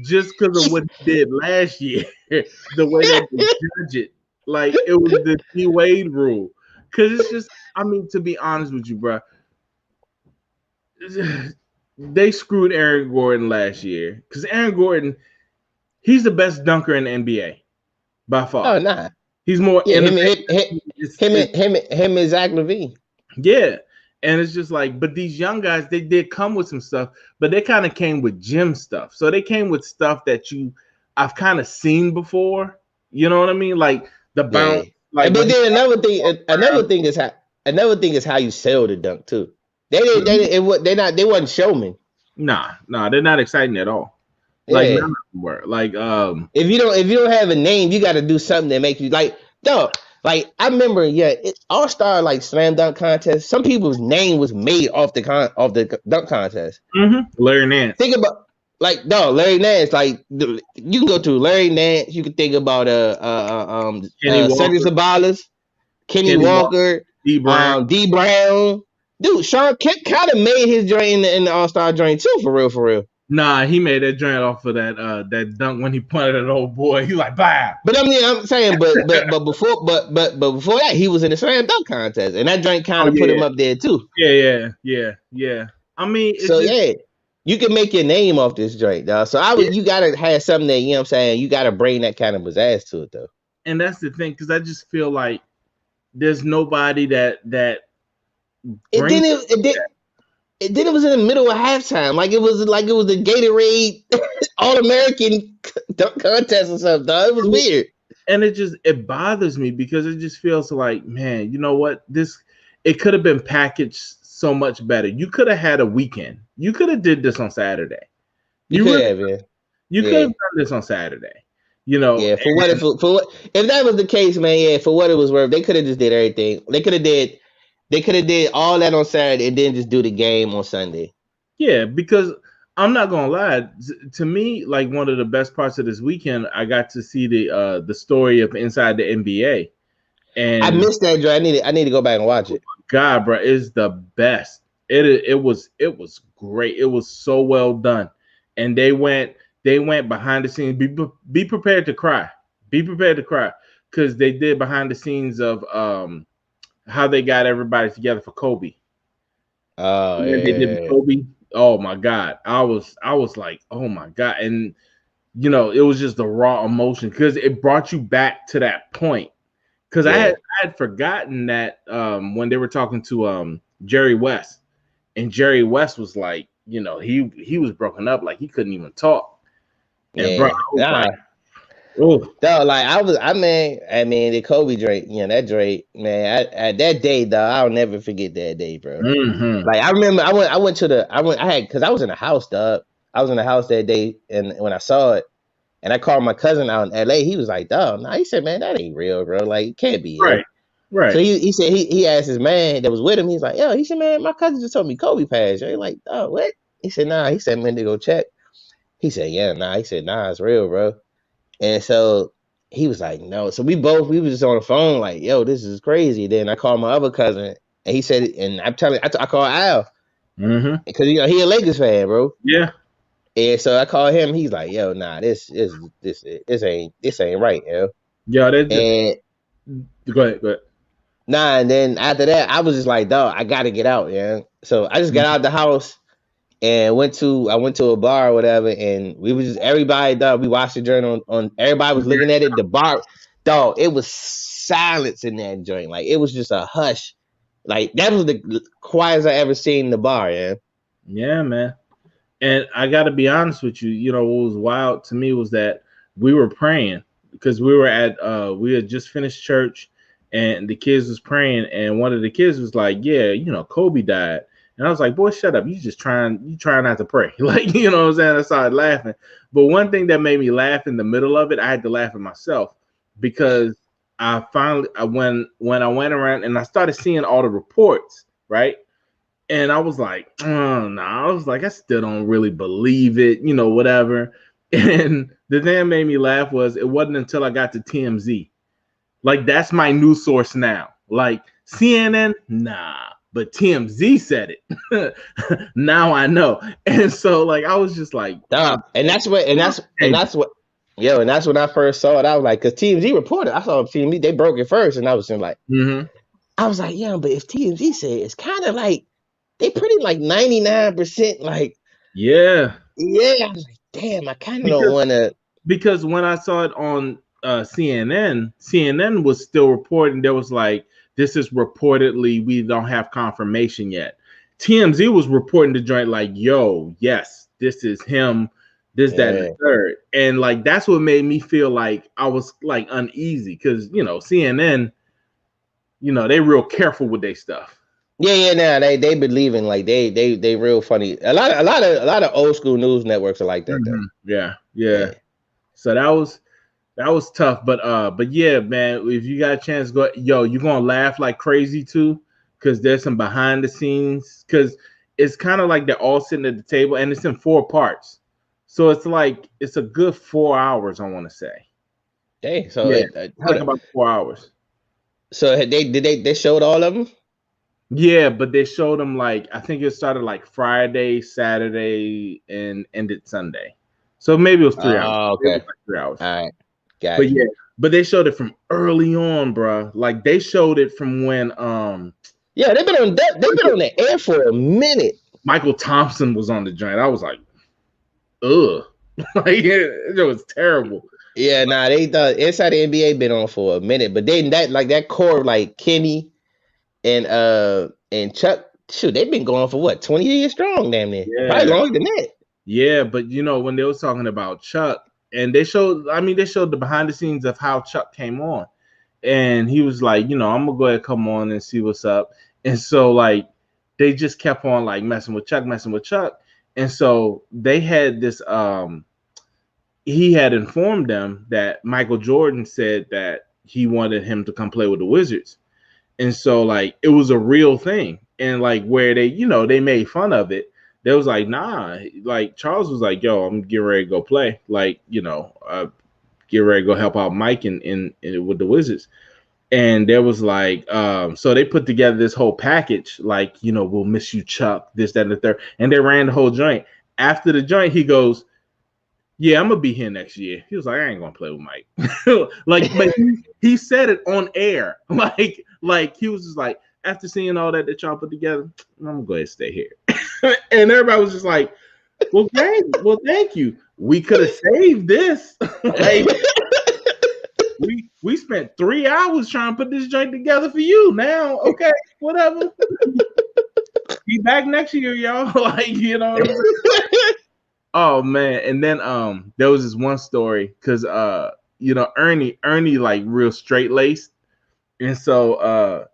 Just because of what he did last year, the way that they judge it, like it was the D Wade rule. Because it's just, I mean, to be honest with you, bro, they screwed Aaron Gordon last year. Because Aaron Gordon, he's the best dunker in the NBA by Oh far. nah, He's more yeah, innovative. him and Zach LaVine. Yeah. And it's just like, but these young guys, they did come with some stuff, but they kind of came with gym stuff. So they came with stuff that I've kind of seen before. You know what I mean? Like the Yeah, bounce, like but when he then another thing is how you sell the dunk too. They wasn't showmen. nah, they're not exciting at all. Like none Yeah, of them were. Like if you don't have a name, you got to do something that makes you like no. Like I remember, yeah, All Star like slam dunk contest. Some people's name was made off off the dunk contest. Larry Nance, Think about like no Larry Nance. Like you can go to Larry Nance. You can think about Kenny Cedric Walker, Sabalas, Kenny Kenny Walker, Walker, D Brown. D Brown. Dude, Sean Kemp kind of made his joint in the All Star joint too, for real, for real. Nah, he made that joint off of that dunk when he punted at old boy. He like, bah. But I mean, I'm saying, but before that, he was in the slam dunk contest, and that joint kind Oh of put yeah, him up there too. yeah. I mean, it's So just, yeah, you can make your name off this joint, dog. So yeah, you gotta have something that you know what I'm saying. You gotta bring that kind of pizzazz to it, though. and that's the thing, because I just feel like there's nobody that And brings then it was in the middle of halftime, like it was the Gatorade All American dunk contest or something. Dog. It was weird. and it bothers me because it just feels like, man, you know what? It could have been packaged so much better. You could have had a weekend. You could have did this on Saturday. You You could really, have, man. you could Yeah. have done this on Saturday. You know, Yeah, for what if that was the case, man? Yeah, for what it was worth, they could have just did everything. They could have did all that on Saturday and then just do the game on Sunday. yeah, because I'm not gonna lie. To me, like one of the best parts of this weekend, I got to see the story of inside the NBA. I And missed that, Joe. I need to go back and watch it. God, bro, is the best. It was great. It was so well done, and they went behind the scenes. Be prepared to cry. Be prepared to cry because they did behind the scenes of how they got everybody together for Kobe. Oh When they did yeah, Kobe, oh my God, I was like, oh my God, and you know, it was just the raw emotion because it brought you back to that point. Because yeah, I had forgotten that when they were talking to Jerry West, and Jerry West was like, you know, he was broken up, like he couldn't even talk. And bro, yeah. I was Nah, like, oh, no, like I mean, the Kobe Drake, you know, that Drake, man. I that day, dog, I'll never forget that day, bro. mm-hmm. Like I remember, because I was in the house, dog. I was in the house that day, and when I saw it, and I called my cousin out in L.A., he was like, "Dog, nah." He said, "Man, that ain't real, bro. Like, it can't be him." Right, So right, he said he asked his man that was with him. He's like, "Yo," he said, "Man, my cousin just told me Kobe passed." Yo, he like, "Oh, what?" He said, "Nah." He said, "Man, to go check." He said, "Yeah, nah." He said, "Nah, it's real, bro." And so he was like, "No." So we was just on the phone, like, "Yo, this is crazy." Then I called my other cousin, and he said, and I'm telling, I called Al mm-hmm. because you know he a Lakers fan, bro. Yeah, And so I called him. He's like, "Yo, nah, this ain't right, yo." yeah. And Go ahead. nah, and then after that, I was just like, "Dog, I gotta get out, yeah." So I just got out the house and I went to a bar or whatever, and we was just everybody, dog. We watched the journal on everybody was looking at it. The bar, dog, it was silence in that joint. Like it was just a hush. Like that was the quietest I ever seen in the bar, yeah. Yeah, man. And I got to be honest with you, what was wild to me was that we were praying because we had just finished church and the kids was praying and one of the kids was like, yeah, Kobe died. And I was like, boy, shut up. You trying not to pray. Like, you know what I'm saying? I started laughing. But one thing that made me laugh in the middle of it, I had to laugh at myself because when I went around and I started seeing all the reports, right? And I was like, oh, no, I was like, I still don't really believe it, whatever. And the thing that made me laugh was it wasn't until I got to TMZ. Like, that's my news source now. Like, CNN, nah, but TMZ said it. Now I know. And so, like, I was just like, Nah, and that's what, and that's what, yo, and that's when I first saw it. I was like, because TMZ reported, I saw TMZ, they broke it first, and I was just like, I was like, yeah, but if TMZ said it's kind of like they pretty like 99%, like, yeah. I was like, damn, I kind of don't want to. Because when I saw it on CNN was still reporting. There was like, this is reportedly, we don't have confirmation yet. TMZ was reporting the joint like, yo, yes, this is him, this, that, and the third. And like, that's what made me feel like I was like uneasy because, CNN, they real careful with their stuff. Yeah, nah, they believing like they real funny. A lot of old school news networks are like that though. Yeah. So that was tough, but yeah, man, if you got a chance, you're gonna laugh like crazy too, because there's some behind the scenes, because it's kind of like they're all sitting at the table, and it's in 4 parts, so it's like it's a good 4 hours, I want to say. Hey, so like about 4 hours. So they showed all of them? Yeah, but they showed them like I think it started like Friday, Saturday, and ended Sunday. So maybe it was 3 hours. Oh, okay. Like 3 hours. All right. Got but it. Yeah, but they showed it from early on, bro. Like they showed it from when yeah, they've been on the air for a minute. Michael Thompson was on the joint. I was like, ugh. Like it was terrible. Yeah, nah, they thought Inside the NBA been on for a minute, but then that core like Kenny and Chuck, shoot, they've been going for what, 20 years strong, damn near. Yeah. Probably longer than that. Yeah, but when they was talking about Chuck, and they showed the behind the scenes of how Chuck came on, and he was like, I'm gonna go ahead, come on and see what's up. And so like they just kept on like messing with Chuck, and so they had this. He had informed them that Michael Jordan said that he wanted him to come play with the Wizards. And so like it was a real thing. And like where they, they made fun of it, they was like, nah, like Charles was like, yo, I'm getting ready to go play. Like, get ready to go help out Mike in with the Wizards. And there was like, so they put together this whole package, like, we'll miss you, Chuck, this, that, and the third. And they ran the whole joint. After the joint, he goes, yeah, I'm gonna be here next year. He was like, I ain't gonna play with Mike. Like, but he said it on air. Like he was just like, after seeing all that y'all put together, I'm gonna go ahead and stay here. And everybody was just like, well, great. Well, thank you. We could have saved this. Like, we spent 3 hours trying to put this joint together for you. Now, okay, whatever. Be back next year, y'all. Like, Oh man, and then there was this one story because Ernie like real straight laced, and so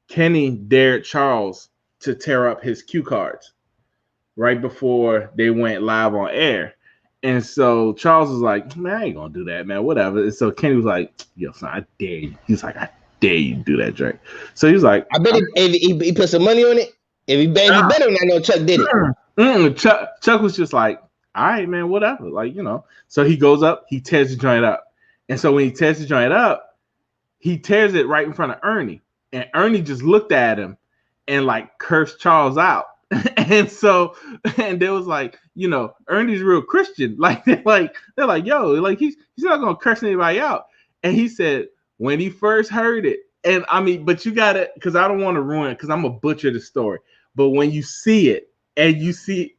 Kenny dared Charles to tear up his cue cards right before they went live on air, and so Charles was like, man, I ain't gonna do that, man, whatever. And so Kenny was like, yo, son, I dare you. He's like, I dare you to do that, Drake. So he was like, I bet he put some money on it. If he bet him, I know Chuck did it. Chuck was just like, all right, man, whatever. Like, So he goes up, he tears the joint up. And so when he tears the joint up, he tears it right in front of Ernie. And Ernie just looked at him and like cursed Charles out. And there was like, Ernie's real Christian. Like they're like, yo, like he's not gonna curse anybody out. And he said when he first heard it, and I mean, but you gotta, because I don't want to ruin it, because I'm gonna butcher the story. But when you see it, and you see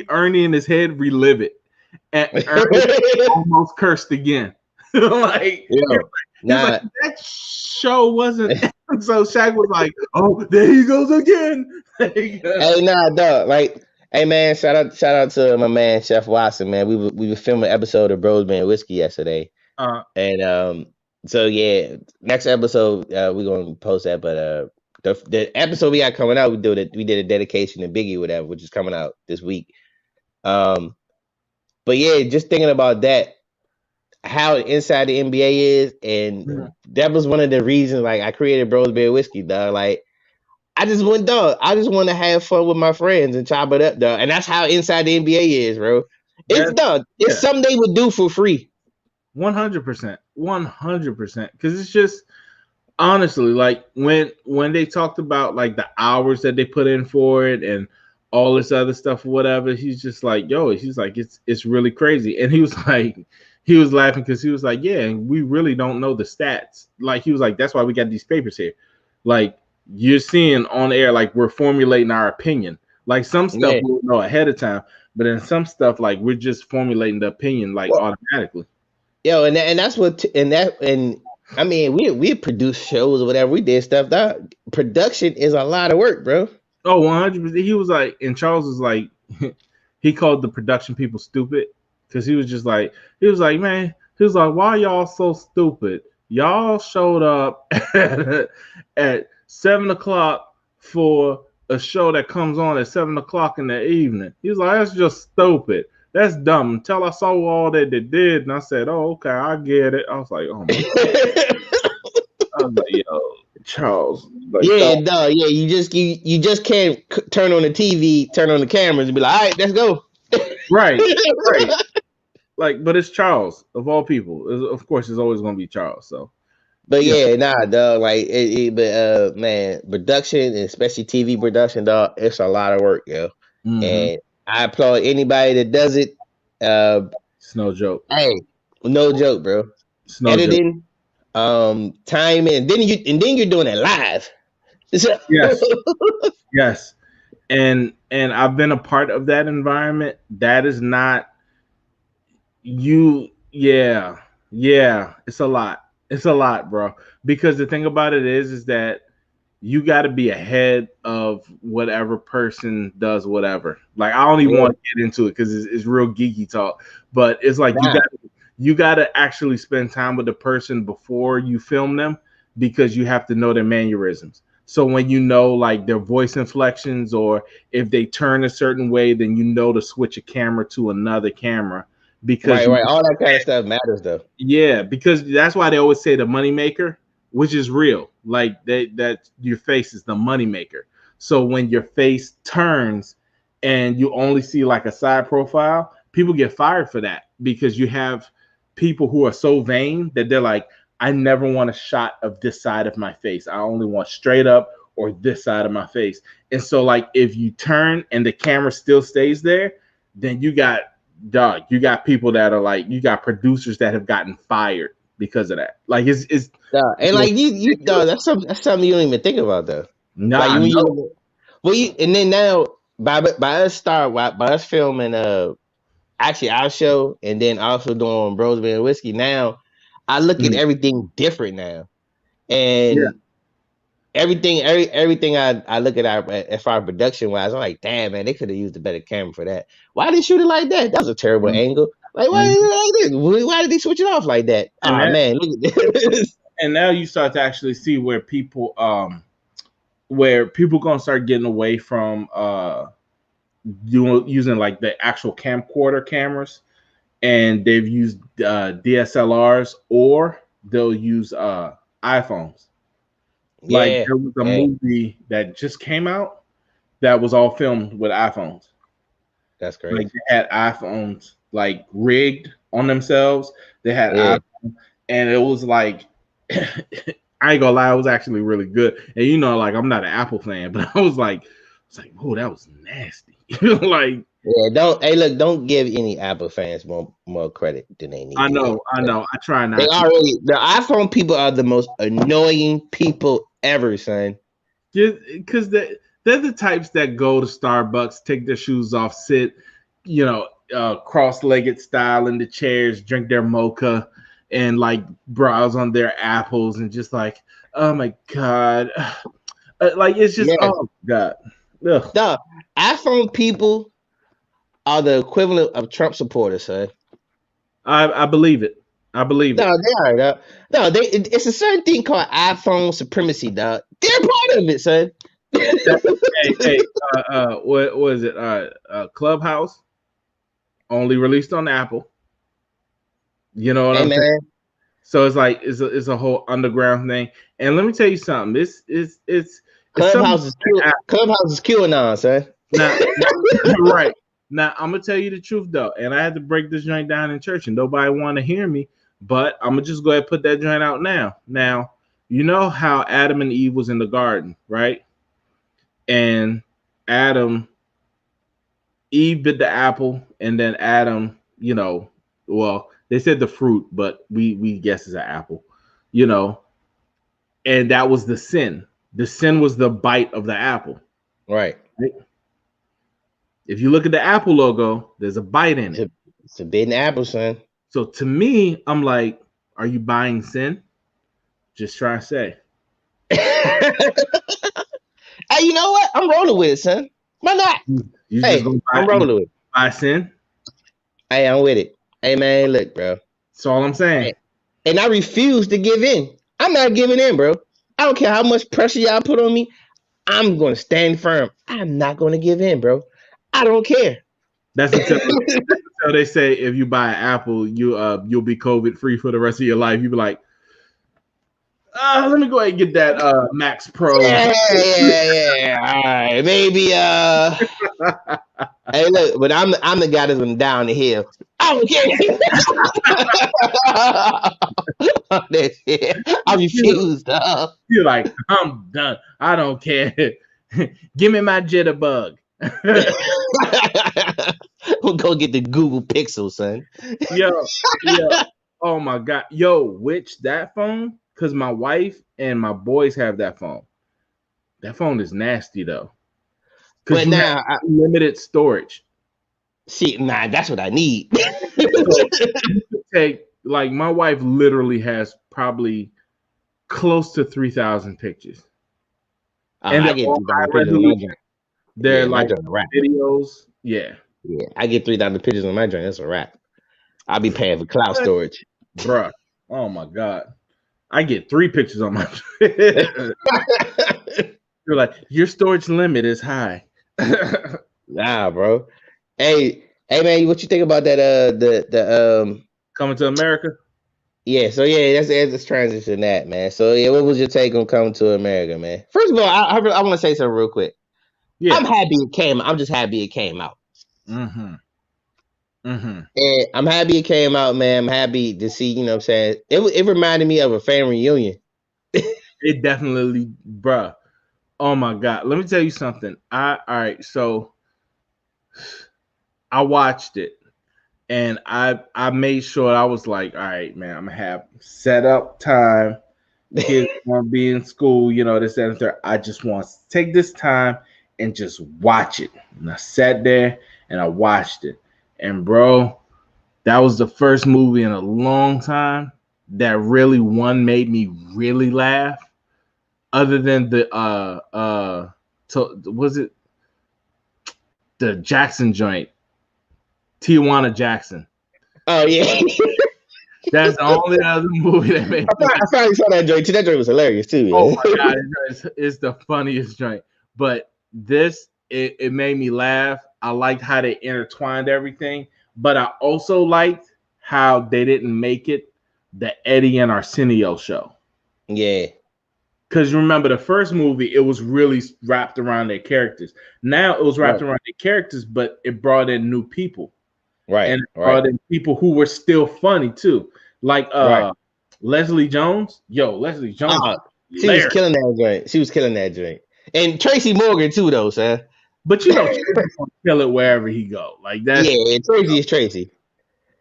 Ernie in his head relive it, and Ernie almost cursed again. Like, like, that show wasn't. So Shaq was like, "Oh, there he goes again." Hey, nah, dog. Like, Hey man, shout out to my man Chef Watson, man. We were filming an episode of Bros Band Whiskey yesterday. Uh, And so yeah, next episode we're gonna post that, but the episode we got coming out, we did a dedication to Biggie, whatever, which is coming out this week. Um, but yeah, just thinking about that, how inside the NBA is, and that was one of the reasons like I created Bros Beer Whiskey, dog. Like I just want to have fun with my friends and chop it up, dog. And that's how inside the NBA is, bro. It's that dog. It's yeah, something they would do for free. 100%, 100%. Because it's just honestly like when they talked about like the hours that they put in for it and all this other stuff or whatever, he's just like, yo, he's like, it's really crazy. And he was like, he was laughing because he was like, yeah, we really don't know the stats. Like he was like, that's why we got these papers here. Like you're seeing on air, like we're formulating our opinion. Like some stuff Yeah. we'll know ahead of time, but in some stuff, like we're just formulating the opinion like Well, automatically. yo, and that's what and I mean we produce shows or whatever. We did stuff. That production is a lot of work, bro. Oh, 100%. He was like, and Charles was like, he called the production people stupid because he was just like, he was like, man, he was like, why y'all so stupid? Y'all showed up at 7 o'clock for a show that comes on at 7 o'clock in the evening. He was like, that's just stupid. That's dumb. Until I saw all that they did, and I said, oh, okay, I get it. I was like, oh my God. I was like, yo, Charles, like, Yeah, no, yeah. You just can't turn on the TV, turn on the cameras, and be like, all right, let's go. right, right. Like, but it's Charles of all people. Of course, it's always going to be Charles. So, But yeah, yeah, nah, dog. Like, but man, production, and especially TV production, dog, it's a lot of work, yo. mm-hmm. And I applaud anybody that does it. It's no joke. Hey, no joke, bro. It's no joke. Editing, timing, and then you're doing it live. So, Yes, yes, and I've been a part of that environment. That is not you. Yeah, yeah. It's a lot. It's a lot, bro. Because the thing about it is that you got to be ahead of whatever person does whatever. Like I don't even yeah, want to get into it because it's real geeky talk. But it's like nah, you got to actually spend time with the person before you film them because you have to know their mannerisms. So when you know like their voice inflections or if they turn a certain way, then you know to switch a camera to another camera because right, you right. All that kind of stuff matters, though. yeah, because that's why they always say the money maker, which is real. Like that your face is the money maker. So when your face turns and you only see like a side profile, people get fired for that because you have people who are so vain that they're like, I never want a shot of this side of my face. I only want straight up or this side of my face. And so like if you turn and the camera still stays there, then you got you got people that are like, you got producers that have gotten fired because of that. Like it's Nah, and like you, dog, that's something you don't even think about, though. nah, Like I when know. you, well, and then now by us filming actually our show and then also doing Bros Beer and Whiskey. Now I look at Mm, everything different now, yeah. and everything I look at as far as production wise, I'm like, damn man, they could have used a better camera for that. Why did they shoot it like that? That was a terrible Mm, angle. Like why did mm. it like this? Why did they switch it off like that? And Oh that man, look at this. and now you start to actually see where people gonna start getting away from using like the actual camcorder cameras and they've used DSLRs or they'll use iPhones. Like Yeah, there was a hey, movie that just came out that was all filmed with iPhones. that's Like crazy. they had iPhones like rigged on themselves. They had Yeah. iPhones, and it was like I ain't gonna lie, it was actually really good. And you know, like I'm not an Apple fan, but I was like, oh, that was nasty. Like Yeah, don't give any Apple fans more credit than they need to get. I know. I try They not to. already the iPhone people are the most annoying people ever, son. Just because they're the types that go to Starbucks, take their shoes off, sit, you know, cross-legged style in the chairs, drink their mocha, and like browse on their apples, and just like, oh my god, like it's just Yeah, oh god, ugh. the iPhone people. are the equivalent of Trump supporters, son. I believe it. I believe No, it. they are. Dog. No, it's a certain thing called iPhone supremacy, dog. They're part of it, son. Hey, what was it? Clubhouse only released on Apple. You know what Hey I'm saying? man, So it's like it's a whole underground thing. And let me tell you something. It's something Clubhouse is Clubhouse is QAnon, son. now. Right now, I'm gonna tell you the truth though, and I had to break this joint down in church, and nobody want to hear me. But I'm gonna just go ahead and put that joint out now. Now, you know how Adam and Eve was in the garden, right? And Adam, Eve bit the apple, and then Adam, well, they said the fruit, but we guess it's an apple, you know, and that was the sin. The sin was the bite of the apple. Right. Right? If you look at the Apple logo, there's a bite in it. It's a bitten apple, son. So to me, I'm like, are you buying sin? Just try to say. Hey, you know what? I'm rolling with it, son. Why not? You just Hey, gonna I'm rolling with it. buy sin? Hey, I'm with it. Hey man, look, bro. That's all I'm saying. Hey, and I refuse to give in. I'm not giving in, bro. I don't care how much pressure y'all put on me. I'm gonna stand firm. I'm not gonna give in, bro. I don't care. That's until they say if you buy an Apple, you'll be COVID free for the rest of your life. You be like, let me go ahead and get that Max Pro. Yeah. All right, maybe. Hey, look, but I'm the guy that's been down the hill. I don't care. I refuse. You're like, I'm done. I don't care. Give me my jitterbug. We'll go get the Google Pixel, son. Yo. Oh my god. Yo, which that phone? Because my wife and my boys have that phone. That phone is nasty though. Because But you now, have limited storage. see, nah, that's what I need. So you could take, like, my wife literally has probably close to 3,000 pictures. And I they're get all 3,000 high pictures on my resolution. joint. They're Yeah, my like joint a wrap. videos. Yeah. Yeah, I get 3,000 pictures on my joint. That's a wrap. I'll be paying for cloud storage. Bruh. Oh my God. I get 3 pictures on my You're like, your storage limit is high. Nah, bro. Hey, man, what you think about that? Coming to America? Yeah. So yeah, let's transition that, man. So yeah, what was your take on Coming to America, man? First of all, I want to say something real quick. I'm Yeah. happy it came. I'm just happy it came out. Mm-hmm. Mm-hmm. And I'm happy it came out, man. I'm happy to see. You know, what I'm saying it reminded me of a family reunion. It definitely, bruh. Oh my God. Let me tell you something. All right, so I watched it and I made sure I was like, all right, man, I'm gonna have set up time. Kids want to be in school, this, that, and third. I just want to take this time and just watch it. And I sat there and I watched it. And bro, that was the first movie in a long time that really made me really laugh. Other than was it the Jackson joint, Tijuana Jackson? Oh yeah, That's the only other movie that made me. I finally saw that joint too. That joint was hilarious too. Oh Yeah. my God, it's the funniest joint. But this, it made me laugh. I liked how they intertwined everything, but I also liked how they didn't make it the Eddie and Arsenio show. Yeah. Because remember, the first movie, it was really wrapped around their characters. Now it was wrapped around their characters, but it brought in new people. Right. And it Right. brought in people who were still funny too. Like Leslie Jones. Yo, Leslie Jones. She was killing that joint. She was killing that joint. And Tracy Morgan too, though, son. But Tracy's gonna kill it wherever he go. Like that. Yeah, Tracy is Tracy.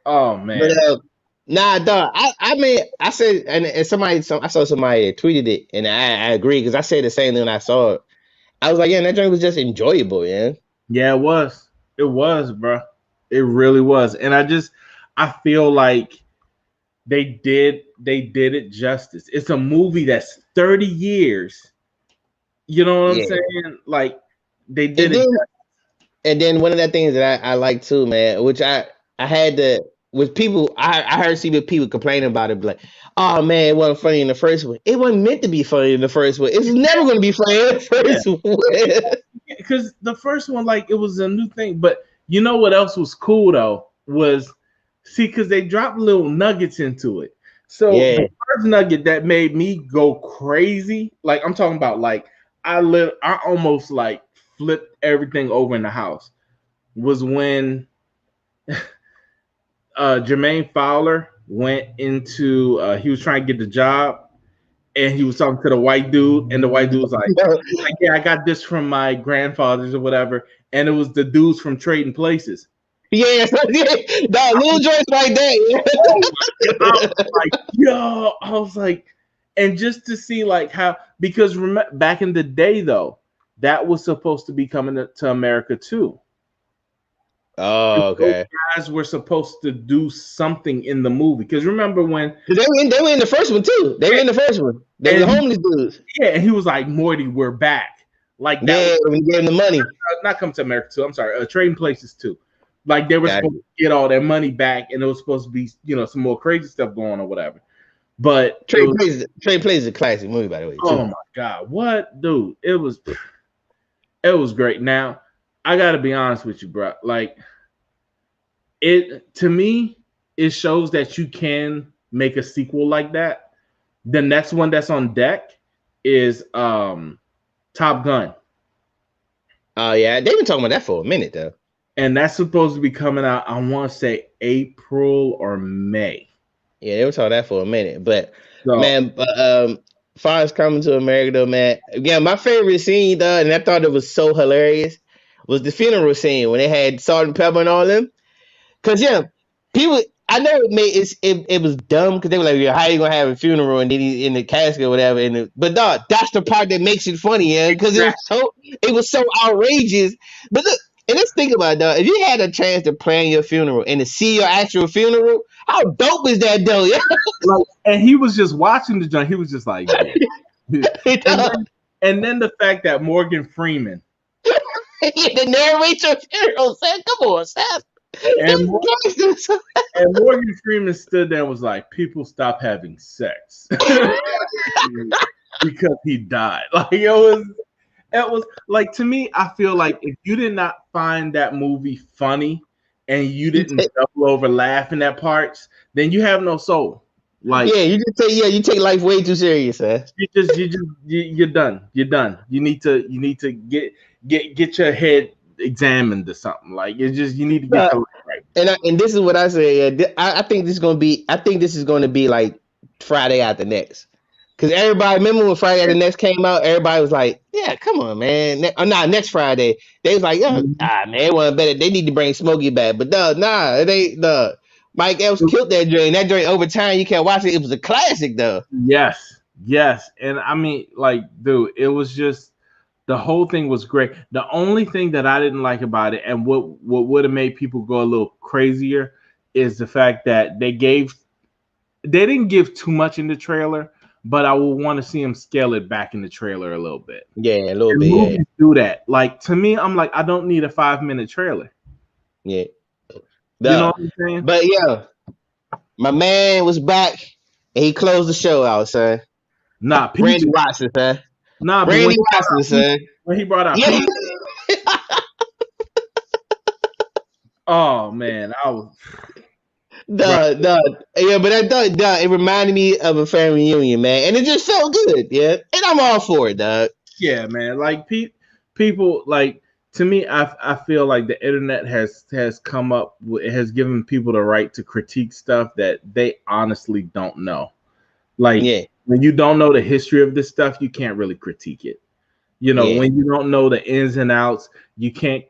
Oh man. But nah, dog. I mean, I said, and I saw somebody that tweeted it, and I agree because I said the same thing when I saw it. I was like, yeah, that joint was just enjoyable, man. Yeah, it was. It was, bro. It really was. And I feel like they did it justice. It's a movie that's 30 years. You know what I'm saying? Like they did it. And then one of the things that I like too, man, which I had to with people, I heard see with people complaining about it, like, oh man, it wasn't funny in the first one. It wasn't meant to be funny in the first one. It's never going to be funny in the Yeah, first one. because the first one, like, it was a new thing. But you know what else was cool though was see because they dropped little nuggets into it. So the Yeah. first nugget that made me go crazy, like I'm talking about, like I almost like flipped everything over in the house, was when Jermaine Fowler went into he was trying to get the job and he was talking to the white dude, and the white dude was like, "Yeah, I got this from my grandfathers or whatever," and it was the dudes from Trading Places. Yeah, that little joints like Oh that. my god! I was like, yo, I was like, and just to see like how because back in the day though, that was supposed to be coming to America too. Oh, Those okay. guys were supposed to do something in the movie because remember when They were in the first one too. They were in the first one. They were and homeless dudes. yeah, and he was like, Morty, we're back. Like that was Yeah, when he gave them the money. not come to America too. I'm sorry, Trading Places too. Like they were Got supposed it. to get all their money back, and it was supposed to be, some more crazy stuff going on or whatever. But it was, Trade Places is a classic movie, by the way, oh too. my god, what, dude? It was great. Now, I gotta be honest with you, bro. Like it to me, it shows that you can make a sequel like that. The next one that's on deck is Top Gun. Oh yeah, they've been talking about that for a minute though. And that's supposed to be coming out, I want to say April or May. Yeah, they were talking that for a minute. But So man, far as coming to America though, man. Again, my favorite scene though, and I thought it was so hilarious, was the funeral scene when they had Salt and Pepper and all them. Cause yeah, people. I know it was dumb because they were like, yeah, how you gonna have a funeral and then he's in the casket or whatever. But dog, that's the part that makes it funny, yeah. Because it was so outrageous. But look, and let's think about it, dog. If you had a chance to plan your funeral and to see your actual funeral, how dope is that, though? Yeah. like, and he was just watching the joint. He was just like, yeah. and then the fact that Morgan Freeman The narrator funeral said, "Come on, Seth." and, and Morgan Freeman stood there and was like, people stop having sex because he died. Like it was like, to me, I feel like if you did not find that movie funny and you didn't double over laughing at parts, then you have no soul. Like yeah, you take life way too serious, man. you're done. You're done. You need to get your head examined or something. Like it's just you need to get your life right. And this is what I say. I think this is gonna be. I think this is gonna be like Friday after next. Because everybody remember when Friday after next came out, everybody was like, "Yeah, come on, man." Next Friday. They was like, "Yeah, man, it wasn't better. They need to bring Smokey back." But nah, it ain't. Mike Epps killed that joint. That joint over time, you can't watch it. It was a classic though. Yes, and I mean, like, dude, it was just the whole thing was great. The only thing that I didn't like about it, and what would have made people go a little crazier, is the fact that they didn't give too much in the trailer, but I would want to see them scale it back in the trailer a little bit. Yeah, a little And bit. movies Yeah, do that. Like to me, I'm like, I don't need a 5-minute trailer. yeah. You know what I'm saying? But yeah, my man was back and he closed the show out, son. Nah, Randy Peaches. Watson, son. Nah, but Randy Watson, son. when he brought out Yeah. Peaches, oh man, I was Yeah, but I thought, it reminded me of a family reunion, man, and it just felt good, yeah. And I'm all for it, dog. yeah, man. Like people, like to me, I feel like the internet has come up, it has given people the right to critique stuff that they honestly don't know. Like Yeah, when you don't know the history of this stuff, you can't really critique it. yeah, When you don't know the ins and outs, you can't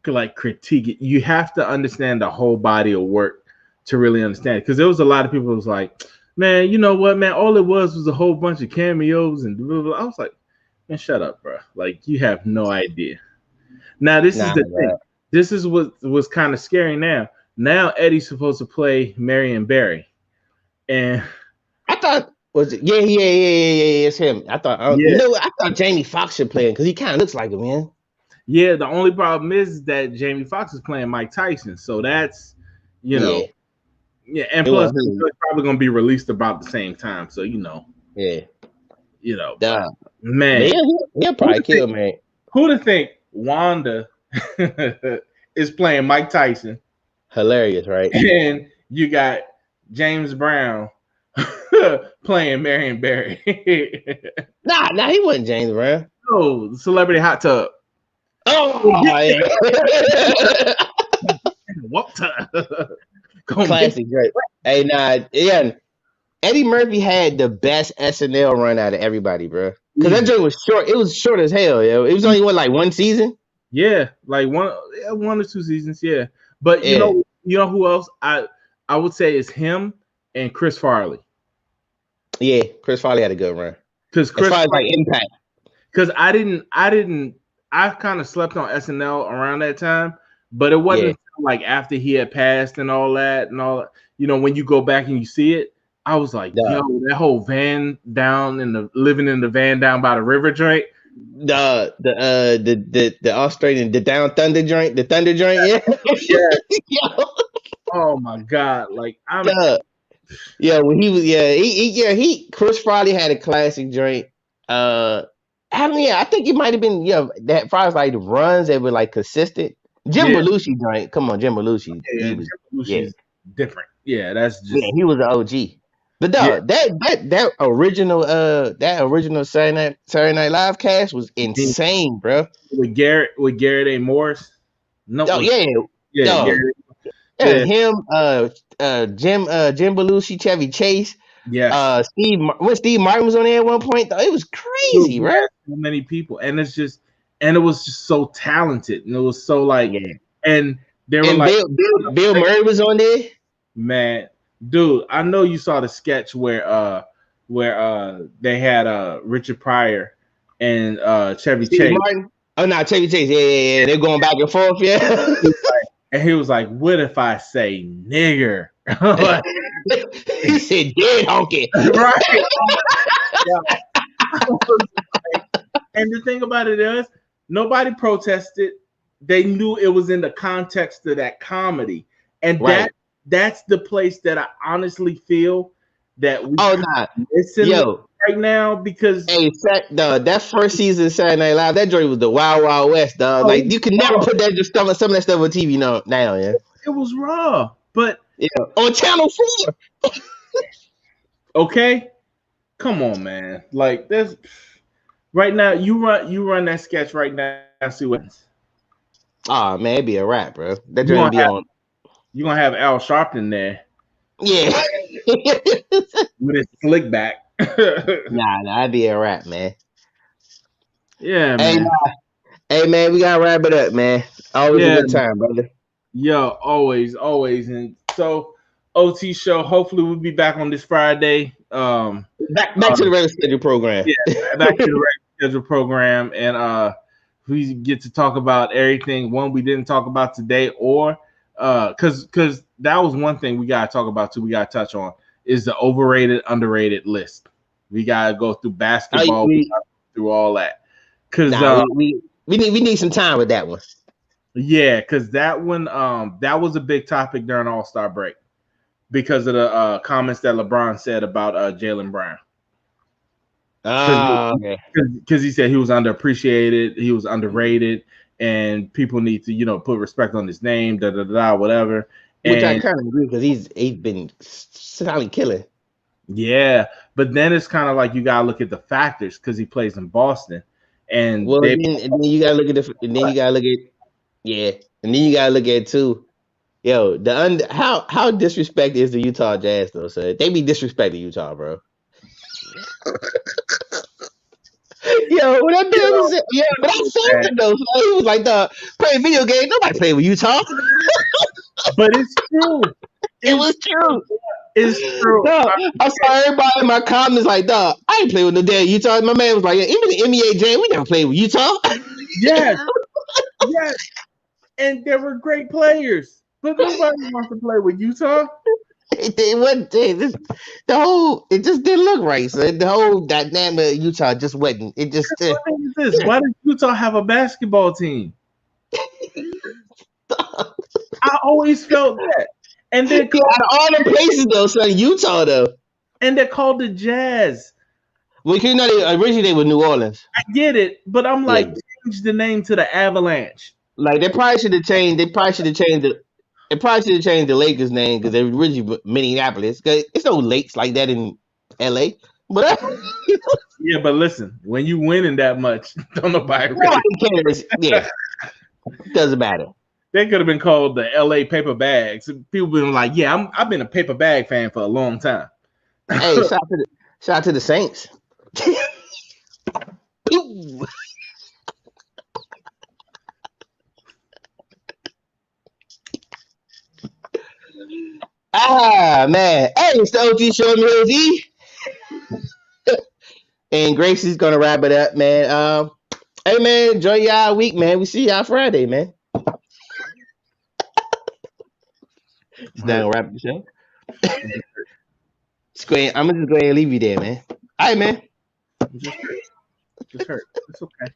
like critique it. You have to understand the whole body of work to really understand it. Because there was a lot of people who was like, man, you know what, man? All it was a whole bunch of cameos and blah, blah, blah. I was like, man, shut up, bro. Like you have no idea. Now this is nah, the thing. bro. This is what was kind of scary now. Now Eddie's supposed to play Marion Barry. And I thought was it? Yeah, it's him. I thought, yeah, I thought Jamie Foxx should play him because he kind of looks like him, man. Yeah, the only problem is that Jamie Foxx is playing Mike Tyson, so that's Yeah, yeah, and it plus was it's probably gonna be released about the same time, so yeah. but Duh. But man, he'll who probably to think kill man. Wanda is playing Mike Tyson, Hilarious, right? and you got James Brown playing Marion Barry. Nah, he wasn't James Brown. Oh, Celebrity Hot Tub. Oh yeah. What? Gonna make Classic, great. Hey, nah, yeah. Eddie Murphy had the best SNL run out of everybody, bro. Cause that easy. joint was short. It was short as hell, yo. It was only what, like one season. Yeah, like one or two seasons, yeah. But Yeah, you know who else I would say is him and Chris Farley. yeah. Chris Farley had a good run. Because As Chris far as like Farley, impact, because I kind of slept on SNL around that time, but it wasn't yeah, until, like after he had passed and all that and all. When you go back and you see it, I was like, yo, the that whole van down in the living in the van down by the river joint. the Australian, the Down Thunder joint, the Thunder joint, yeah. Yeah. Yo, Oh my god, like I'm. duh. Yeah, when he was, he Chris Farley had a classic joint. I mean, yeah, I think it might have been, that far as like the runs that were like consistent. Jim Yeah, Belushi joint, come on, Jim Belushi, yeah, he Jim was, yeah, Belushi's different. Yeah, that's yeah, just he was an OG. But yeah. dog, that original Saturday Night Live cast was insane, bro. With Garrett A. Morris. No, Oh yeah, yeah, dog. Garrett. Yeah, Yeah, him, Jim Belushi, Chevy Chase, yes. When Steve Martin was on there at one point, though, it was Dude, crazy, he bro. had so many people, and it was just so talented, and it was so like, Yeah, and they were and like, Bill Murray was on there. man, dude, I know you saw the sketch where they had Richard Pryor and Chevy Steve Chase. Martin. Oh no, Chevy Chase. Yeah. They're going back and forth. Yeah. And he was like, "What if I say nigger?" Like, He said, "Dead honky." right? Yeah. And the thing about it is, nobody protested. They knew it was in the context of that comedy, and Right. that's the place that I honestly feel that we Oh nah, missing yo. right now because Hey, that first season of Saturday Night Live, that joint was the Wild Wild West, dog. Like you can never put that just some of that stuff on TV now, yeah. it was raw. But Yeah, on Channel 4. okay, come on, man. Like this right now, you run that sketch right now. See what Oh man, it'd be a wrap, bro. That you joint gonna be have. on. You gonna have Al Sharpton there Yeah. with his slick back. Nah, that'd be a wrap, man. Yeah, Hey, man. hey, man, we gotta wrap it up, man. Always a Yeah, good time, brother. yo, always. And so OT show. Hopefully we'll be back on this Friday. Back to the regular schedule program. Yeah, back to the regular schedule program, and we get to talk about everything. One we didn't talk about today, or because that was one thing we gotta talk about too. We gotta touch on is the overrated, underrated list. We gotta go through basketball, we gotta go through all that. Cause we need some time with that one. yeah, because that one that was a big topic during AllStar break because of the comments that LeBron said about Jaylen Brown. Okay. Because he said he was underappreciated, he was underrated, and people need to put respect on his name, whatever. Which I And kind of agree because he's been silently killing. yeah, but then it's kind of like you gotta look at the factors because he plays in Boston, and Well, then you gotta look at and then you gotta look at too. Yo, how disrespect is the Utah Jazz though? So they be disrespecting Utah, bro. Yo, when that man was but I said it though. So he was like, playing video game. Nobody playing with Utah. but it's true. It was true. It's true. I saw everybody in my comments like, dog, I ain't playing with no damn Utah. My man was like, yeah, even the NBA Jam, we never played with Utah. Yes. And there were great players, but nobody wants to play with Utah. It wasn't. The whole. It just didn't look right. So the whole dynamic of Utah just wasn't. It just. My thing is this: why does Utah have a basketball team? I always felt that, and Yeah, out of all the places though, son, Utah though. they're called the Jazz. Well, you know, originally they were New Orleans. I get it, but I'm like, Yeah. change the name to the Avalanche. Like they probably should have changed. They probably should have changed the. They probably should have changed the Lakers name because they were originally Minneapolis. Cause it's no lakes like that in L.A. But Yeah, but listen, when you winning that much, don't nobody really. nobody cares. Yeah, doesn't matter. They could have been called the LA Paper Bags. People been like, yeah, I've been a paper bag fan for a long time. Hey, shout out to the Saints. Ooh. Ah man, hey, it's the OG Show me OG, and Gracie's gonna wrap it up, man. Hey man, enjoy y'all week, man. We see y'all Friday, man. It's not gonna wrap the show. I'm gonna just go ahead and leave you there, man. All right, man. Just hurt. It's okay.